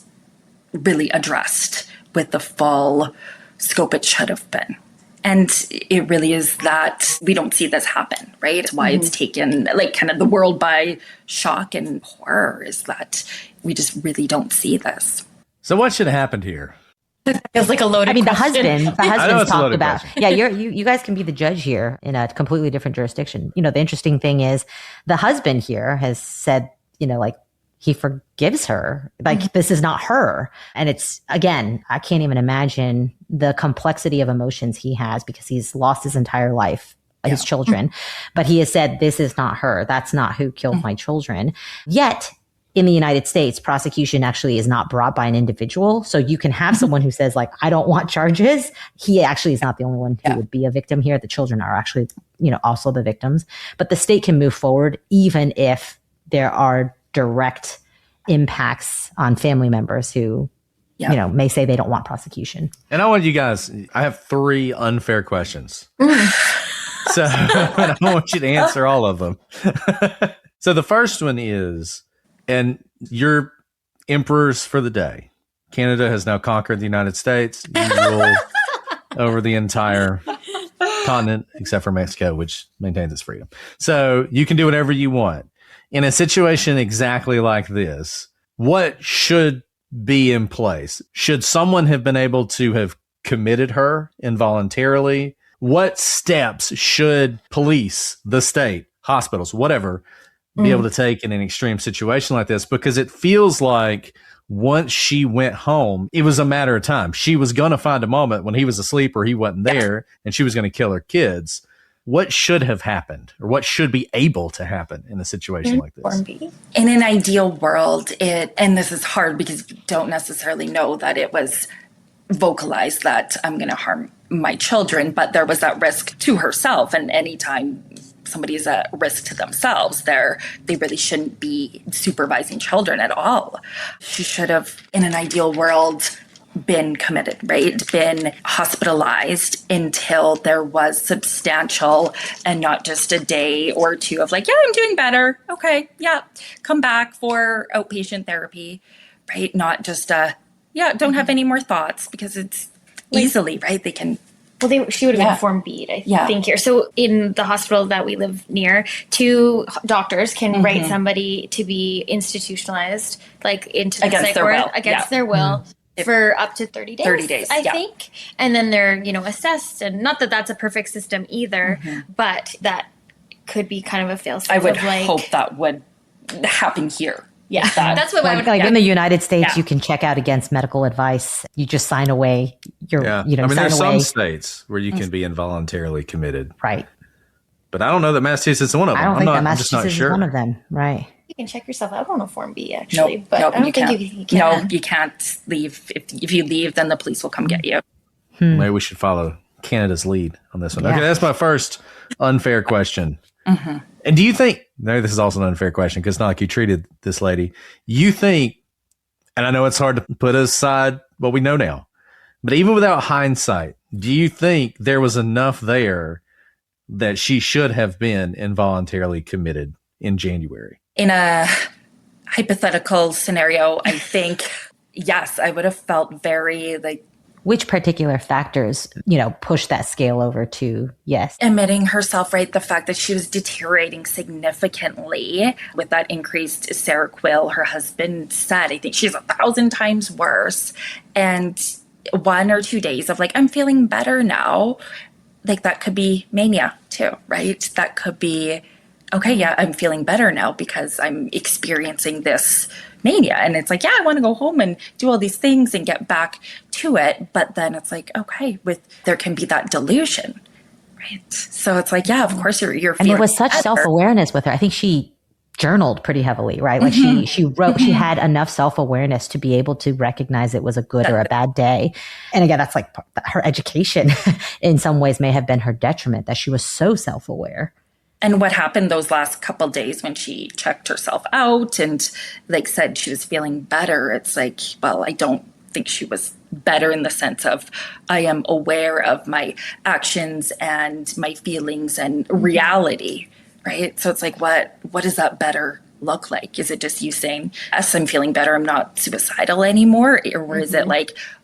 really addressed with the full scope it should have been. And it really is that we don't see this happen, right? It's why it's taken like kind of the world by shock and horror, is that we just really don't see this. So what should have happened here? It feels like a loaded question. The husband's talked about, you guys can be the judge here in a completely different jurisdiction. The interesting thing is the husband here has said, he forgives her. Like, this is not her. And it's, again, I can't even imagine the complexity of emotions he has because he's lost his entire life, his children. But he has said, this is not her. That's not who killed my children. Yet, in the United States, prosecution actually is not brought by an individual. So you can have someone who says, like, I don't want charges. He actually is not the only one who would be a victim here. The children are actually, also the victims. But the state can move forward even if there are direct impacts on family members who, may say they don't want prosecution. And I want you guys, I have 3 unfair questions. So I want you to answer all of them. So the first one is, and you're emperors for the day. Canada has now conquered the United States. You rule over the entire continent, except for Mexico, which maintains its freedom. So you can do whatever you want. In a situation exactly like this, what should be in place? Should someone have been able to have committed her involuntarily? What steps should police, the state, hospitals, whatever, be able to take in an extreme situation like this? Because it feels like once she went home, it was a matter of time. She was going to find a moment when he was asleep or he wasn't there, and she was going to kill her kids. What should have happened, or what should be able to happen in a situation like this? In an ideal world, and this is hard because you don't necessarily know that it was vocalized that I'm going to harm my children, but there was that risk to herself. And anytime somebody is at risk to themselves, they really shouldn't be supervising children at all. She should have, in an ideal world, been committed, right? Been hospitalized until there was substantial, and not just a day or two of like, yeah, I'm doing better. Okay. Yeah. Come back for outpatient therapy, right? Not just don't have any more thoughts, because it's easily, right? They can Well, she would have been Form B, I think here. So in the hospital that we live near, 2 doctors can write somebody to be institutionalized, like into the against their will. Against their will. For up to 30 days. 30 days, I think. And then they're, assessed. And not that that's a perfect system either, but that could be kind of a fail-safe. I would hope that would happen here. Yeah, that's what I would. Like in the United States, you can check out against medical advice. You just sign away. There's some states where you can be involuntarily committed, right? But I don't know that Massachusetts is one of them. I don't think that Massachusetts is one of them, right? You can check yourself out on a Form B, actually, but nope, I don't think you can. No, you can't leave. If you leave, then the police will come get you. Maybe we should follow Canada's lead on this one. Yeah. Okay, that's my first unfair question. And do you think, maybe this is also an unfair question because it's not like you treated this lady. You think, and I know it's hard to put aside what we know now, but even without hindsight, do you think there was enough there that she should have been involuntarily committed in January? In a hypothetical scenario, I think, yes, I would have felt very which particular factors, push that scale over to yes? Admitting herself, right? The fact that she was deteriorating significantly with that increased Seroquel, her husband said, I think she's 1,000 times worse. And 1 or 2 days of I'm feeling better now. That could be mania too, right? That could be, okay, yeah, I'm feeling better now because I'm experiencing this mania. And it's I want to go home and do all these things and get back to it. But then it's okay, there can be that delusion, right? So it's of course you're feeling And there was such better. self-awareness with her. I think she journaled pretty heavily, right? She wrote, she had enough self-awareness to be able to recognize it was a good or a bad day. And again, that's her education in some ways may have been her detriment, that she was so self-aware. And what happened those last couple days when she checked herself out and said she was feeling better, it's well, I don't think she was better in the sense of I am aware of my actions and my feelings and reality, right? So it's what does that better look like? Is it just you saying, yes, I'm feeling better, I'm not suicidal anymore? Or is it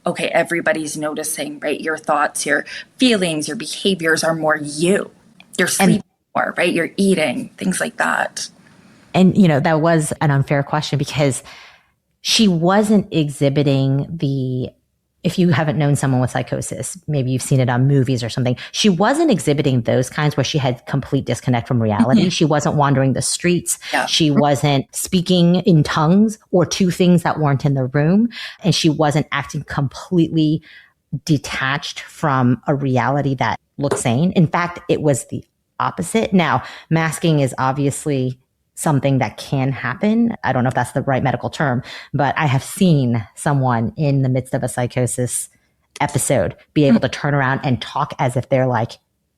okay, everybody's noticing, right? Your thoughts, your feelings, your behaviors are more you. You're sleeping more, right? You're eating, things like that. And, that was an unfair question because she wasn't exhibiting if you haven't known someone with psychosis, maybe you've seen it on movies or something, she wasn't exhibiting those kinds where she had complete disconnect from reality. She wasn't wandering the streets. Yeah. She wasn't speaking in tongues or 2 things that weren't in the room. And she wasn't acting completely detached from a reality that looked sane. In fact, it was the opposite. Now, masking is obviously something that can happen. I don't know if that's the right medical term, but I have seen someone in the midst of a psychosis episode be able to turn around and talk as if they're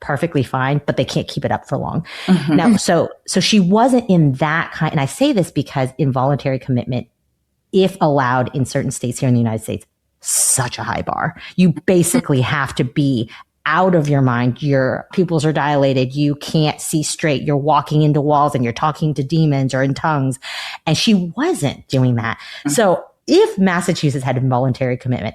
perfectly fine, but they can't keep it up for long. Now, so she wasn't in that kind. And I say this because involuntary commitment, if allowed in certain states here in the United States, such a high bar. You basically have to be out of your mind. Your pupils are dilated. You can't see straight. You're walking into walls and you're talking to demons or in tongues. And she wasn't doing that. So if Massachusetts had involuntary commitment,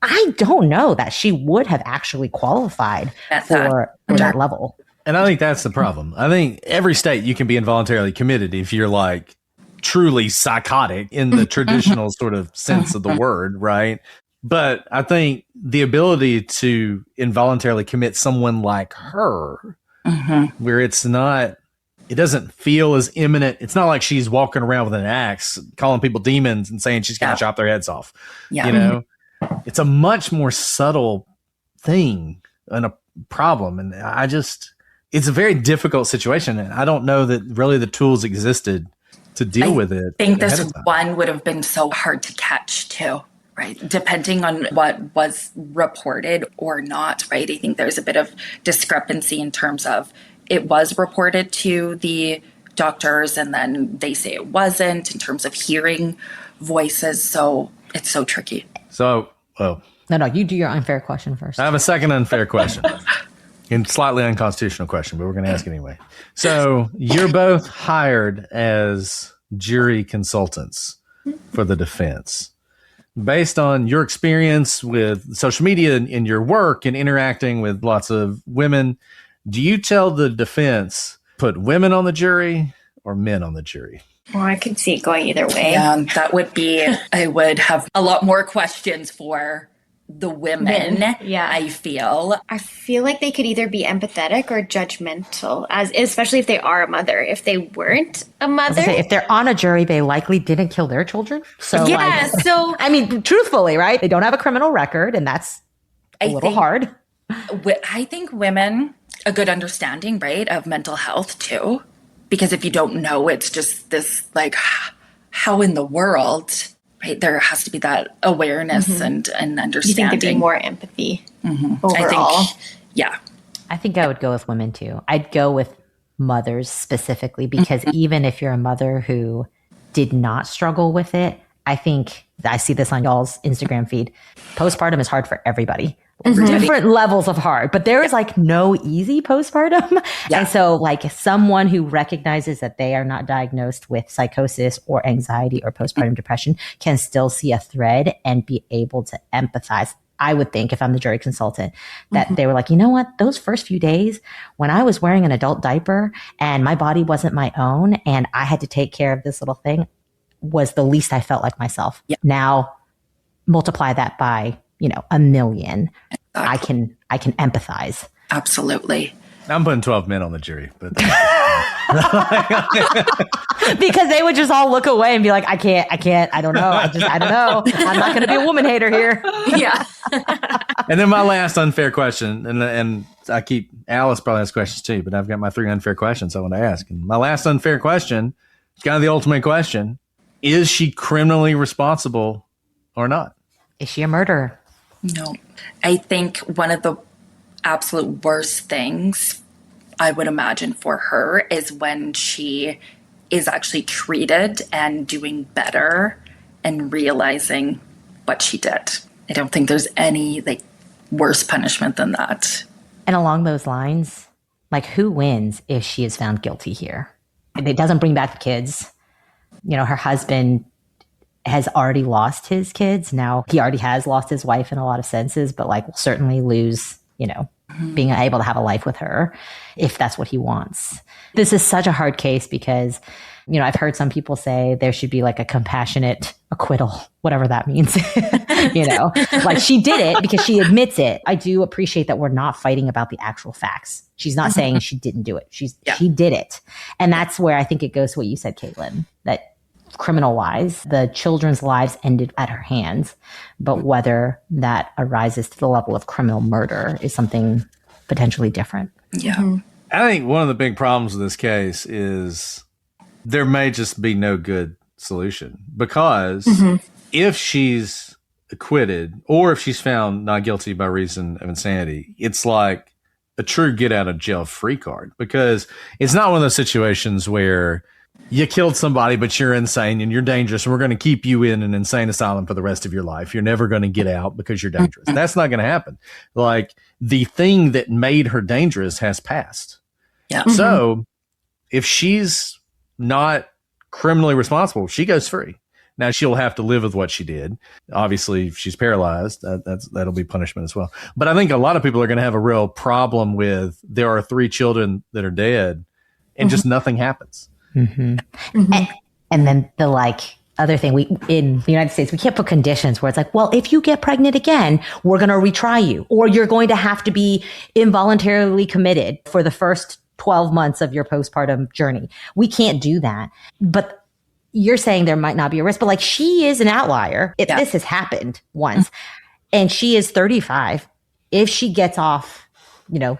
I don't know that she would have actually qualified for that level. And I think that's the problem. I think every state you can be involuntarily committed if you're truly psychotic in the traditional sort of sense of the word, right? But I think the ability to involuntarily commit someone like her, where it doesn't feel as imminent. It's not like she's walking around with an axe, calling people demons and saying she's going to chop their heads off. Yeah. It's a much more subtle thing and a problem. And it's a very difficult situation. And I don't know that really the tools existed to deal with it. I think this one would have been so hard to catch too. Right. Depending on what was reported or not. Right. I think there's a bit of discrepancy in terms of it was reported to the doctors and then they say it wasn't in terms of hearing voices. So it's so tricky. So, No, you do your unfair question first. I have a second unfair question and slightly unconstitutional question, but we're going to ask anyway. So you're both hired as jury consultants for the defense. based on your experience with social media and your work and interacting with lots of women, do you tell the defense put women on the jury or men on the jury? Well, I could see it going either way. Yeah, that would be, I would have a lot more questions for the women, Yeah. I feel. I feel like they could either be empathetic or judgmental, especially if they are a mother. If they weren't a mother, If they're on a jury, they likely didn't kill their children. So, yeah. So I mean, truthfully, right? They don't have a criminal record, and that's a little hard. I think women, a good understanding, right, of mental health too. Because if you don't know, it's just this like, how in the world, right? There has to be that awareness and understanding. you think there'd be more empathy overall? I think I would go with women too. I'd go with mothers specifically because even if you're a mother who did not struggle with it, I think I see this on y'all's Instagram feed. Postpartum is hard for everybody. Different levels of hard, but there is like no easy postpartum. And so like someone who recognizes that they are not diagnosed with psychosis or anxiety or postpartum depression can still see a thread and be able to empathize. I would think if I'm the jury consultant that they were like, you know what, those first few days when I was wearing an adult diaper and my body wasn't my own and I had to take care of this little thing was the least I felt like myself. Now multiply that by, 1 million. I can empathize. Absolutely. I'm putting 12 men on the jury, but because they would just all look away and be like, I can't, I don't know. I don't know. I'm not going to be a woman hater here. Yeah. And then my last unfair question, and Alice probably has questions too, but I've got my 3 unfair questions I want to ask. And my last unfair question is kind of the ultimate question. Is she criminally responsible or not? Is she a murderer? No. I think one of the absolute worst things I would imagine for her is when she is actually treated and doing better and realizing what she did. I don't think there's any worse punishment than that. And along those lines, who wins if she is found guilty here? It doesn't bring back the kids. Her husband has already lost his kids. Now he already has lost his wife in a lot of senses, but will certainly lose, being able to have a life with her if that's what he wants. This is such a hard case because, I've heard some people say there should be a compassionate acquittal, whatever that means. She did it because she admits it. I do appreciate that we're not fighting about the actual facts. She's not saying she didn't do it. She did it. And that's where I think it goes to what you said, Caitlin, that criminal wise, the children's lives ended at her hands, but whether that arises to the level of criminal murder is something potentially different. Yeah. I think one of the big problems with this case is there may just be no good solution because if she's acquitted or if she's found not guilty by reason of insanity, it's like a true get out of jail free card because it's not one of those situations where you killed somebody, but you're insane and you're dangerous. And we're going to keep you in an insane asylum for the rest of your life. You're never going to get out because you're dangerous. That's not going to happen. The thing that made her dangerous has passed. Yeah. So if she's not criminally responsible, she goes free. Now she'll have to live with what she did. Obviously, if she's paralyzed, that'll be punishment as well. But I think a lot of people are going to have a real problem with there are 3 children that are dead and just nothing happens. And then the other thing, we in the United States, we can't put conditions where it's like, well, if you get pregnant again, we're going to retry you, or you're going to have to be involuntarily committed for the first 12 months of your postpartum journey. We can't do that. But you're saying there might not be a risk, but she is an outlier. This has happened once and she is 35. If she gets off,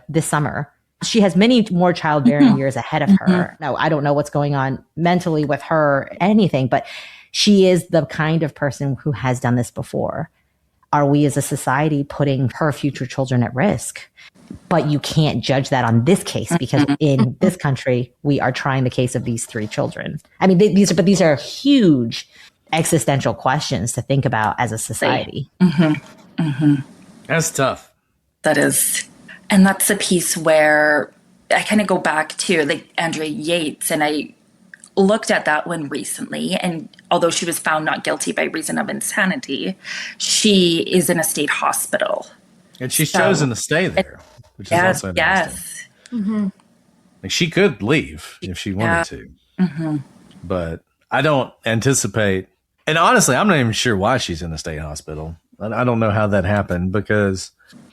this summer, she has many more childbearing years ahead of her. Now, I don't know what's going on mentally with her, anything, but she is the kind of person who has done this before. Are we as a society putting her future children at risk? But you can't judge that on this case because in this country, we are trying the case of these 3 children. I mean, these are huge existential questions to think about as a society. That's tough. That is. And that's the piece where I kind of go back to Andrea Yates, and I looked at that one recently, and although she was found not guilty by reason of insanity, she is in a state hospital. And she's chosen to stay there, which is also interesting. Yes. Like, she could leave if she wanted to. But I don't anticipate, and honestly, I'm not even sure why she's in the state hospital. I don't know how that happened, because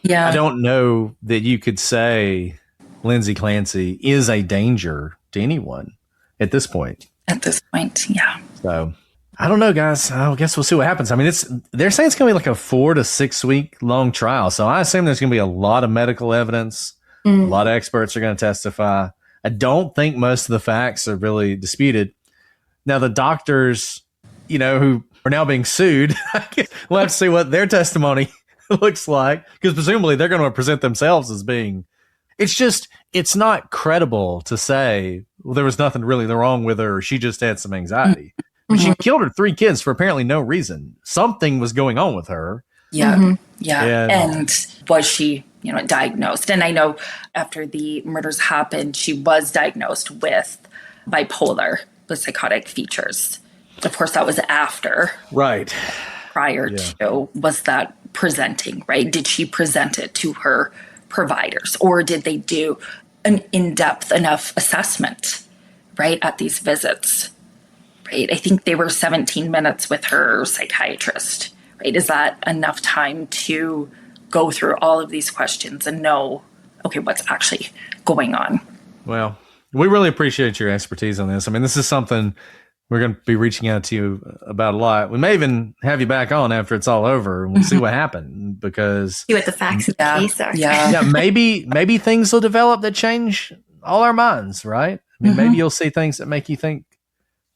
I don't know that you could say Lindsay Clancy is a danger to anyone at this point. At this point, yeah. So I don't know, guys. I guess we'll see what happens. I mean, they're saying it's going to be like a 4 to 6 week long trial. So I assume there's going to be a lot of medical evidence. A lot of experts are going to testify. I don't think most of the facts are really disputed. Now, the doctors, who are now being sued, we'll have to see what their testimony looks like, because presumably they're going to present themselves as being, it's not credible to say, well, there was nothing really wrong with her, or she just had some anxiety. I mean, she killed her 3 kids for apparently no reason. Something was going on with her. Yeah. And was she, diagnosed? And I know after the murders happened, she was diagnosed with bipolar, with psychotic features. Of course, that was after. Right. Prior to, was that presenting, right? Did she present it to her providers, or did they do an in-depth enough assessment, right, at these visits? Right. I think they were 17 minutes with her psychiatrist, right? Is that enough time to go through all of these questions and know, okay, what's actually going on? Well, we really appreciate your expertise on this. I mean, this is something we're going to be reaching out to you about a lot. We may even have you back on after it's all over, and we'll see what happened, because See what the facts of the case are. yeah, maybe things will develop that change all our minds, right? I mean, maybe you'll see things that make you think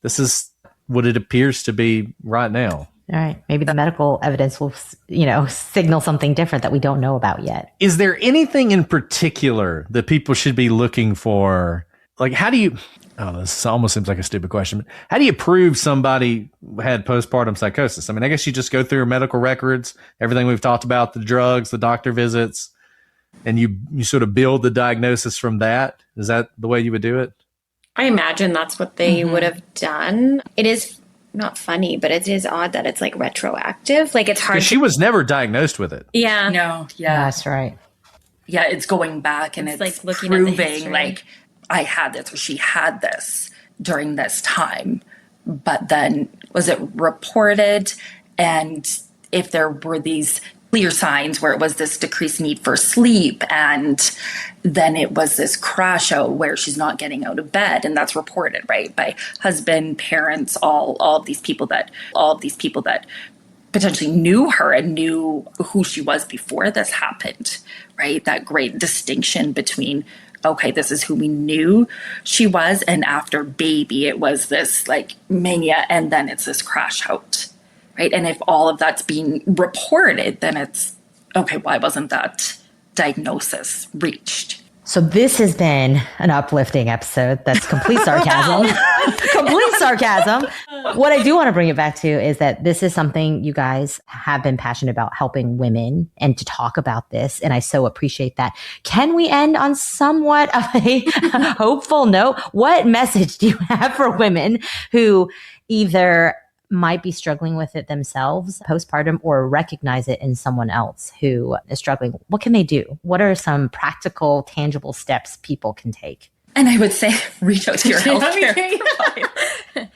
this is what it appears to be right now. All right. Maybe the medical evidence will, signal something different that we don't know about yet. Is there anything in particular that people should be looking for? Like, how do you, this almost seems like a stupid question, but how do you prove somebody had postpartum psychosis? I mean, I guess you just go through your medical records, everything we've talked about, the drugs, the doctor visits, and you sort of build the diagnosis from that. Is that the way you would do it? I imagine that's what they would have done. It is not funny, but it is odd that it's like retroactive. Like, it's hard. She was never diagnosed with it. Yeah. No. Yeah, that's right. Yeah, it's going back and it's like looking at the proving history. like I had this or she had this during this time. But then was it reported? And if there were these clear signs where it was this decreased need for sleep, and then it was this crash out where she's not getting out of bed, and that's reported, right, by husband, parents, all of these people that potentially knew her and knew who she was before this happened, right? That great distinction between, okay, this is who we knew she was, and after baby, it was this like mania, and then it's this crash out, right? And if all of that's being reported, then it's, okay, why wasn't that diagnosis reached? So this has been an uplifting episode. That's complete sarcasm. Complete sarcasm. What I do want to bring it back to is that this is something you guys have been passionate about, helping women and to talk about this. And I so appreciate that. Can we end on somewhat of a hopeful note? What message do you have for women who either might be struggling with it themselves postpartum, or recognize it in someone else who is struggling? What can they do? What are some practical, tangible steps people can take? And I would say reach out to your healthcare provider.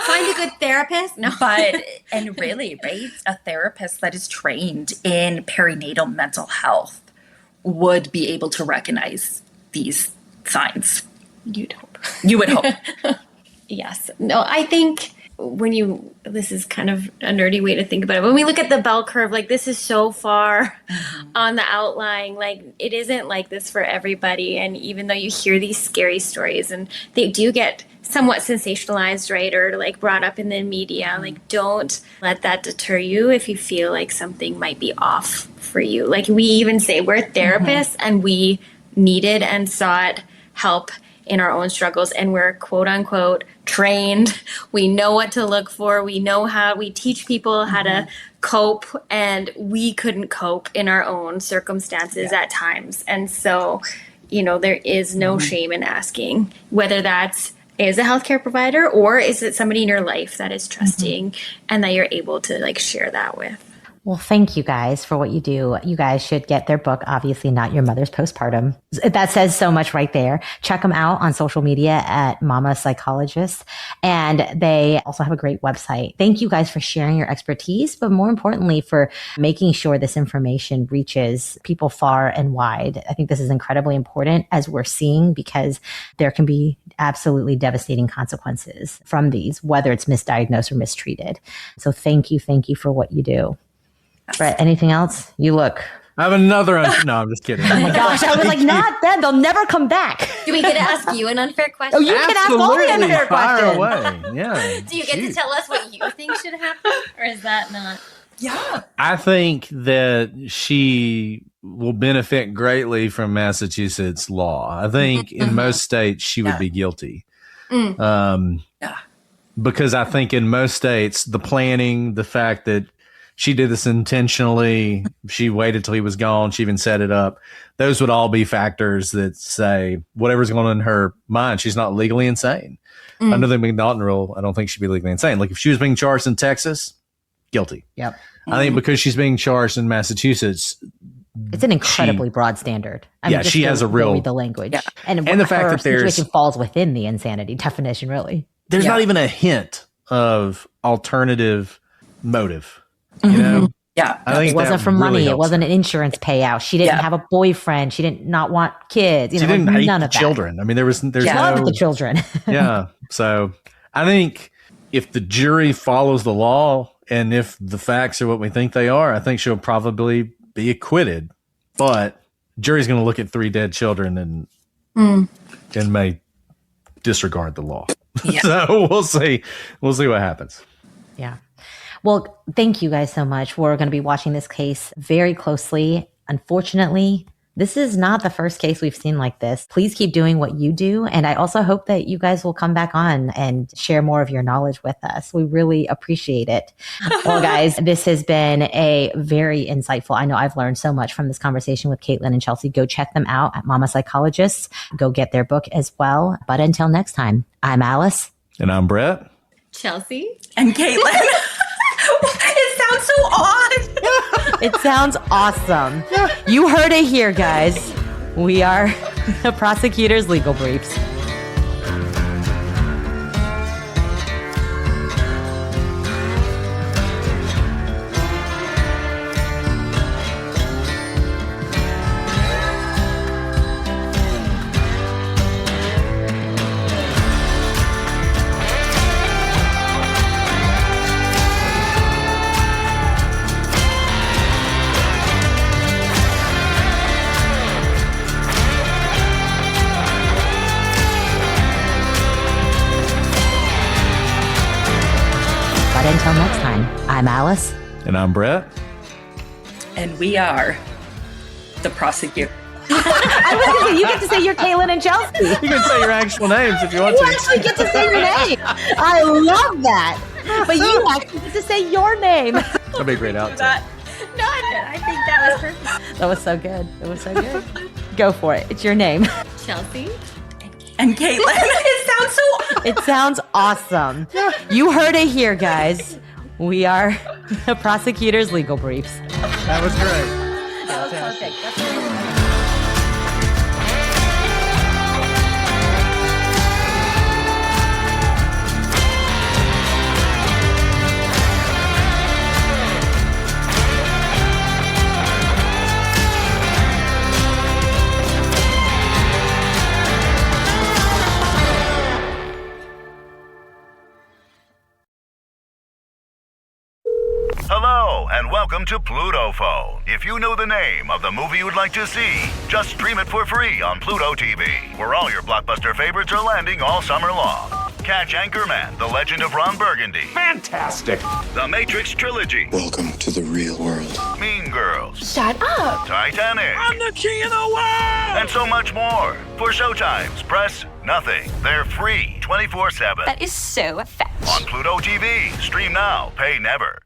Find a good therapist. No. And really, right, a therapist that is trained in perinatal mental health would be able to recognize these signs. You'd hope. You would hope. Yes. No, I think this is kind of a nerdy way to think about it. When we look at the bell curve, like, this is so far on the outline, like, it isn't like this for everybody. And even though you hear these scary stories and they do get somewhat sensationalized, right, or like brought up in the media, like, don't let that deter you if you feel like something might be off for you. Like, we even say we're therapists and we needed and sought help in our own struggles, and we're quote unquote trained. We know what to look for. We teach people how to cope, and we couldn't cope in our own circumstances at times. And so, there is no shame in asking, whether that's is a healthcare provider, or is it somebody in your life that is trusting and that you're able to like share that with? Well, thank you guys for what you do. You guys should get their book, Obviously Not Your Mother's Postpartum. That says so much right there. Check them out on social media at Mama Psychologists. And they also have a great website. Thank you guys for sharing your expertise, but more importantly, for making sure this information reaches people far and wide. I think this is incredibly important, as we're seeing, because there can be absolutely devastating consequences from these, whether it's misdiagnosed or mistreated. So thank you for what you do. Brett, anything else? You look. I have another. No, I'm just kidding. Oh my gosh, I was like, not then. They'll never come back. Do we get to ask you an unfair question? Oh, you can ask all the unfair Fire questions. away. Yeah. Do you get to tell us what you think should happen? Or is that not? Yeah. I think that she will benefit greatly from Massachusetts law. I think in most states she would be guilty. Because I think in most states, the planning, the fact that she did this intentionally, she waited till he was gone, she even set it up, those would all be factors that say whatever's going on in her mind, she's not legally insane. Under the McNaughton rule, I don't think she'd be legally insane. Like if she was being charged in Texas, guilty. Yep. I think because she's being charged in Massachusetts, It's an incredibly broad standard. I mean, just she has a real read the language. Yeah. And the fact that there's situation falls within the insanity definition, really. There's not even a hint of alternative motive. You know? Yeah. I think it wasn't that for really money. It helps wasn't her. an insurance payout. She didn't have a boyfriend. She didn't not want kids. You She know, didn't hate none the of that. children. I mean, there's Loved no the children. yeah. So I think if the jury follows the law and if the facts are what we think they are, I think she'll probably be acquitted. But the jury's going to look at 3 dead children and may disregard the law. Yeah. So we'll see. We'll see what happens. Yeah. Well, thank you guys so much. We're going to be watching this case very closely. Unfortunately, this is not the first case we've seen like this. Please keep doing what you do. And I also hope that you guys will come back on and share more of your knowledge with us. We really appreciate it. Well, guys, this has been a very insightful. I know I've learned so much from this conversation with Caitlin and Chelsea. Go check them out at Mama Psychologists. Go get their book as well. But until next time, I'm Alice. And I'm Brett. Chelsea? And Caitlin. It sounds so odd. It sounds awesome. You heard it here, guys. We are the Prosecutors' Legal Briefs. But until next time, I'm Alice. And I'm Brett. And we are the prosecutor. I was going to say, you get to say you're Caitlin and Chelsea. You can say your actual names if you want You to. actually get to say your name. I love that. But you actually get to say your name. That'd be a great outtake. I think that was perfect. That was so good. It was so good. Go for it. It's your name. Chelsea? And Caitlin. It sounds so odd. It sounds awesome. You heard it here, guys. We are the Prosecutors' Legal Briefs. That was great. That was perfect. Hello, and welcome to Pluto Phone. If you know the name of the movie you'd like to see, just stream it for free on Pluto TV, where all your blockbuster favorites are landing all summer long. Catch Anchorman, The Legend of Ron Burgundy. Fantastic. The Matrix Trilogy. Welcome to the real world. Mean Girls. Shut up! Titanic. I'm the king of the world. And so much more. For Showtimes, press nothing. They're free 24/7. That is so fetch. On Pluto TV. Stream now, pay never.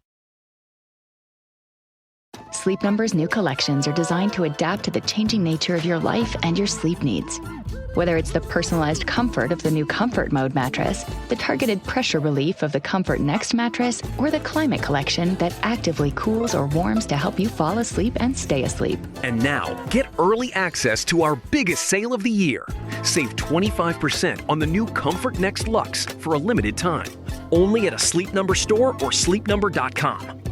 Sleep Number's new collections are designed to adapt to the changing nature of your life and your sleep needs. Whether it's the personalized comfort of the new Comfort Mode mattress, the targeted pressure relief of the Comfort Next mattress, or the Climate Collection that actively cools or warms to help you fall asleep and stay asleep. And now, get early access to our biggest sale of the year. Save 25% on the new Comfort Next Luxe for a limited time. Only at a Sleep Number store or sleepnumber.com.